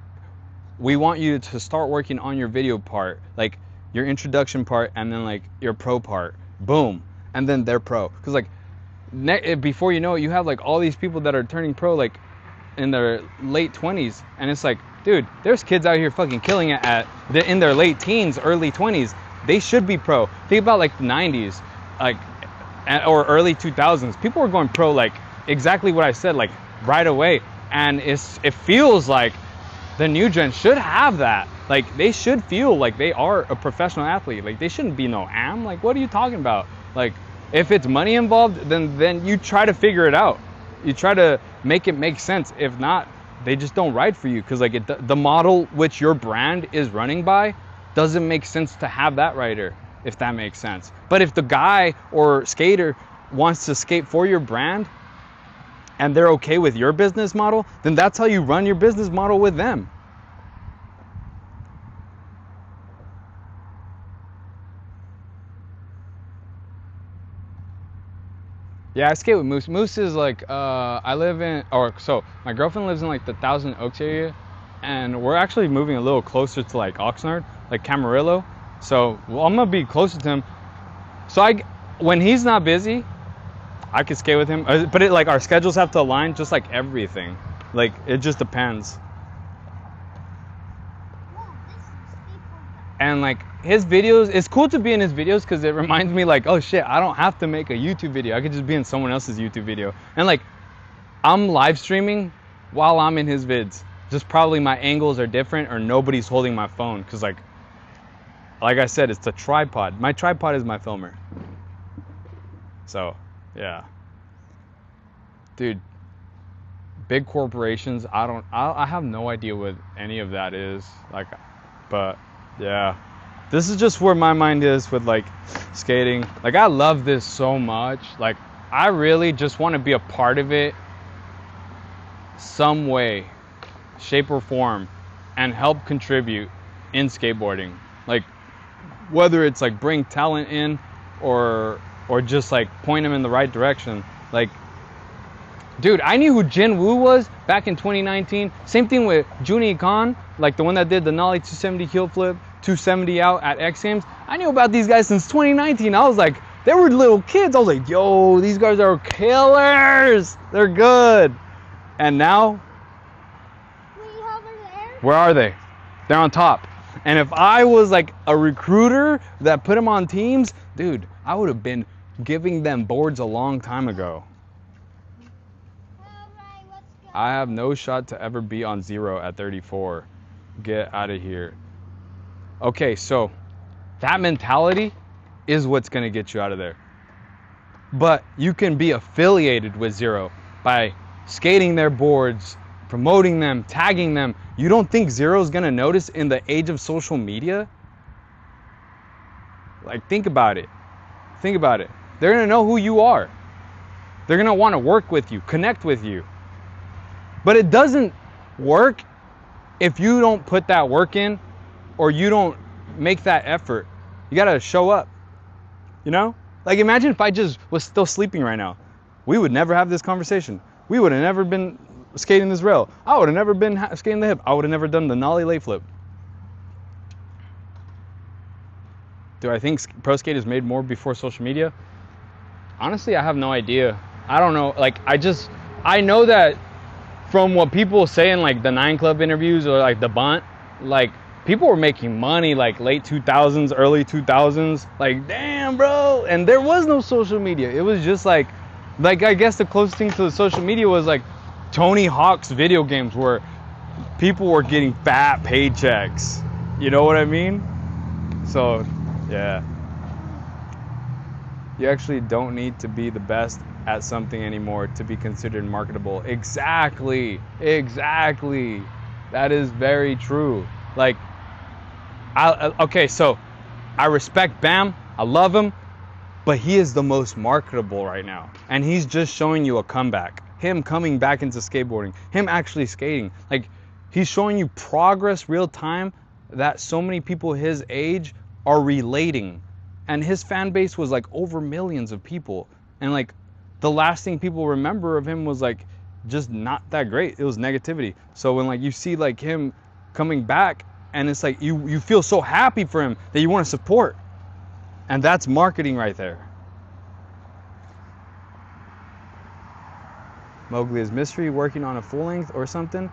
we want you to start working on your video part, like your introduction part, and then like your pro part, boom, and then they're pro. Because like before you know it, you have like all these people that are turning pro like in their late 20s, and it's like, dude, there's kids out here fucking killing it in their late teens, early 20s. They should be pro. Think about like the 90s, like, or early 2000s. People were going pro like exactly what I said, like right away. And it feels like the new gen should have that. Like they should feel like they are a professional athlete. Like they shouldn't be no am. Like what are you talking about? Like if it's money involved, then you try to figure it out. You try to make it make sense. If not, they just don't ride for you, because like the model which your brand is running by doesn't make sense to have that rider, if that makes sense. But if the guy or skater wants to skate for your brand and they're okay with your business model, then that's how you run your business model with them. Yeah, I skate with Moose. Moose is like, I live in, so my girlfriend lives in like the Thousand Oaks area, and we're actually moving a little closer to like Oxnard, like Camarillo. So I'm gonna be closer to him. So when he's not busy, I can skate with him. But like our schedules have to align, just like everything. Like it just depends. And like his videos, it's cool to be in his videos because it reminds me like, oh shit, I don't have to make a YouTube video. I could just be in someone else's YouTube video. And like, I'm live streaming while I'm in his vids. Just probably my angles are different, or nobody's holding my phone. Cause like I said, it's the tripod. My tripod is my filmer. So yeah. Dude, big corporations, I have no idea what any of that is. Like, but yeah, this is just where my mind is with like skating. Like I love this so much. Like I really just want to be a part of it some way, shape or form, and help contribute in skateboarding. Like whether it's like bring talent in or just like point them in the right direction. Like, dude, I knew who Jin Woo was back in 2019. Same thing with Junie Khan, like the one that did the Nollie 270 heel flip, 270 out at X Games. I knew about these guys since 2019. I was like, they were little kids. I was like, yo, these guys are killers. They're good. And now, where are they? They're on top. And if I was like a recruiter that put them on teams, dude, I would have been giving them boards a long time ago. I have no shot to ever be on 0 at 34. Get out of here. Okay, so that mentality is what's going to get you out of there. But you can be affiliated with 0 by skating their boards, promoting them, tagging them. You don't think 0 is going to notice in the age of social media? Like, think about it. Think about it. They're going to know who you are. They're going to want to work with you, connect with you. But it doesn't work if you don't put that work in, or you don't make that effort. You got to show up. You know? Like, imagine if I just was still sleeping right now. We would never have this conversation. We would have never been skating this rail. I would have never been skating the hip. I would have never done the nollie lay flip. Do I think pro skate is made more before social media? Honestly, I have no idea. I don't know. Like, I know that from what people say in like the 9 Club interviews or like the Bunt, like people were making money like late 2000s, early 2000s. Like, damn, bro. And there was no social media. It was just like I guess the closest thing to the social media was like Tony Hawk's video games, where people were getting fat paychecks. You know what I mean? So, yeah. You actually don't need to be the best at something anymore to be considered marketable. Exactly. Exactly. That is very true. Like, okay, so I respect Bam. I love him, but he is the most marketable right now. And he's just showing you a comeback. Him coming back into skateboarding. Him actually skating. Like, he's showing you progress real time that so many people his age are relating. And his fan base was like over millions of people. And like, the last thing people remember of him was like just not that great. It was negativity. So when like you see like him coming back, and it's like you feel so happy for him that you want to support. And that's marketing right there. Mowgli, is Mystery working on a full length or something?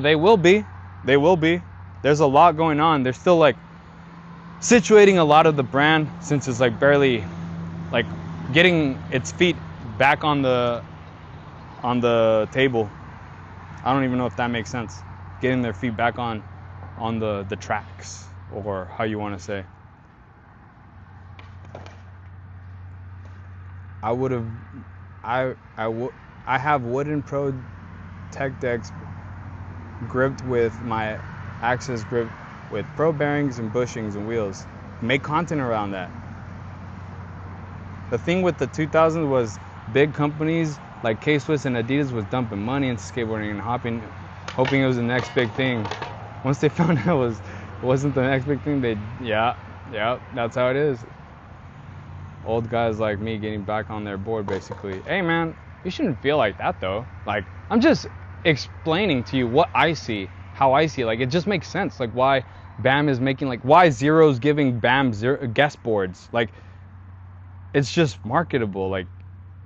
They will be. They will be. There's a lot going on. They're still like situating a lot of the brand, since it's like barely like getting its feet back on the table. I don't even know if that makes sense. Getting their feet back on the tracks, or how you want to say. I have wooden Pro Tech decks gripped with my Axis grip with Pro bearings and bushings and wheels. Make content around that. The thing with the 2000s was big companies like K-Swiss and Adidas was dumping money into skateboarding and hoping it was the next big thing. Once they found out it wasn't the next big thing, yeah, that's how it is. Old guys like me getting back on their board, basically. Hey man, you shouldn't feel like that though. Like, I'm just explaining to you what I see, how I see it. Like, it just makes sense. Like, why Bam is making, like, why Zero's giving Bam guest boards. Like, it's just marketable. Like,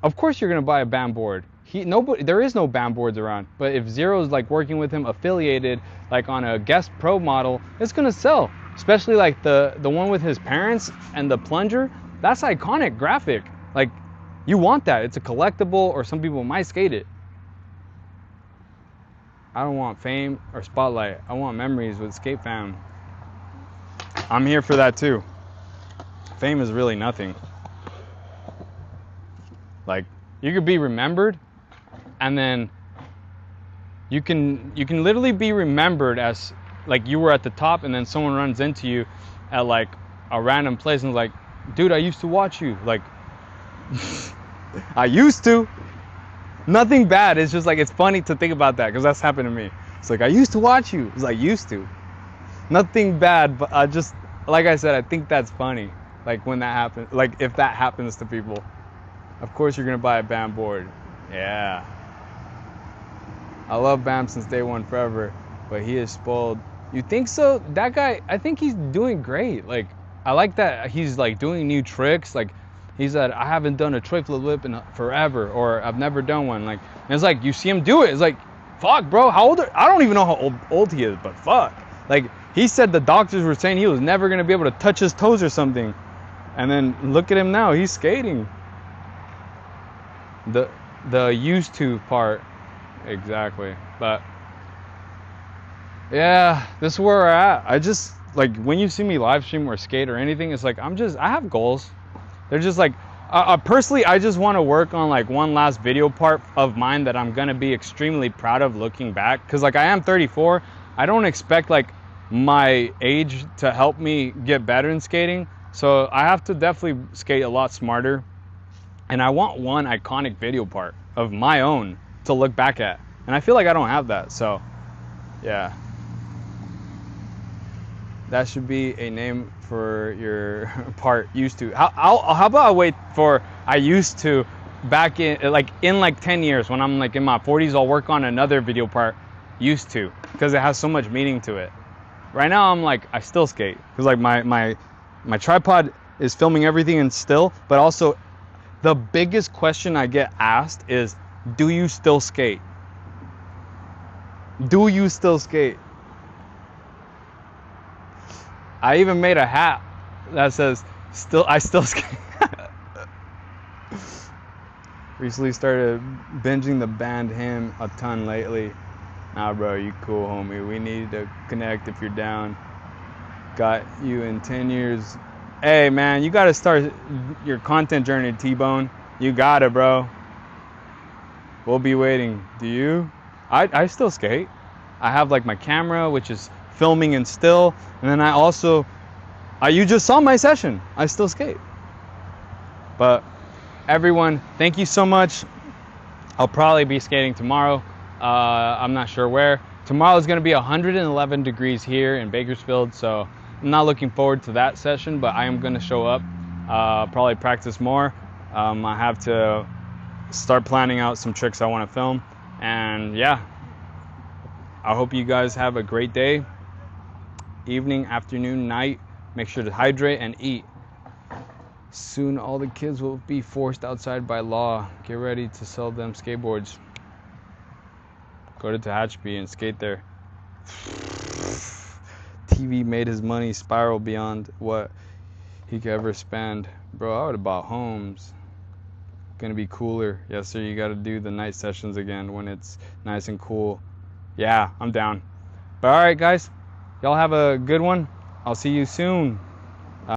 of course you're gonna buy a Bam board. There is no Bam boards around. But if Zero's like working with him, affiliated, like on a guest pro model, it's gonna sell. Especially like the one with his parents and the plunger. That's iconic graphic. Like, you want that. It's a collectible, or some people might skate it. I don't want fame or spotlight. I want memories with Skate Fam. I'm here for that too. Fame is really nothing. Like, you could be remembered, and then you can literally be remembered as like you were at the top, and then someone runs into you at like a random place and is like, dude, I used to watch you. Like, I used to. Nothing bad. It's just like, it's funny to think about that, because that's happened to me. It's like, I used to watch you. It's like, used to. Nothing bad, but I just, like I said, I think that's funny. Like, when that happens, like if that happens to people. Of course you're gonna buy a Bam board. Yeah. I love Bam since day one forever, but he is spoiled. You think so? That guy, I think he's doing great. Like, I like that he's like doing new tricks. Like, he said, I haven't done a tray flip lip in forever, or I've never done one. Like, and it's like, you see him do it. It's like, fuck, bro, how old I don't even know how old he is, but fuck. Like, he said the doctors were saying he was never gonna be able to touch his toes or something. And then look at him now, he's skating. The used to part, exactly. But yeah, this is where we're at. I just, like, when you see me live stream or skate or anything, it's like, I have goals. They're just like, personally, I just want to work on like one last video part of mine that I'm gonna be extremely proud of looking back. Cause like, I am 34. I don't expect like my age to help me get better in skating. So I have to definitely skate a lot smarter. And I want one iconic video part of my own to look back at. And I feel like I don't have that, so yeah. That should be a name for your part, used to. How about I wait for I used to back in like 10 years when I'm like in my 40s, I'll work on another video part, used to, because it has so much meaning to it. Right now I'm like, I still skate, because like my tripod is filming everything in still, but also the biggest question I get asked is, do you still skate? Do you still skate? I even made a hat that says, I still skate. Recently started binging the band hymn a ton lately. Nah, bro, you cool, homie. We need to connect if you're down. Got you in 10 years. Hey, man, you got to start your content journey, T-Bone. You got it, bro. We'll be waiting. Do you? I still skate. I have like my camera, which is filming and still, and then you just saw my session. I still skate. But everyone, thank you so much. I'll probably be skating tomorrow. I'm not sure where. Tomorrow is going to be 111 degrees here in Bakersfield, so I'm not looking forward to that session, but I am going to show up, probably practice more. I have to start planning out some tricks I want to film, and yeah, I hope you guys have a great day, evening, afternoon, night. Make sure to hydrate and eat. Soon all the kids will be forced outside by law. Get ready to sell them skateboards. Go to Tehachapi and skate there. TV made his money spiral beyond what he could ever spend. Bro, I would have bought homes. Gonna be cooler. Yes sir, you gotta do the night sessions again when it's nice and cool. Yeah, I'm down. But alright guys, y'all have a good one. I'll see you soon.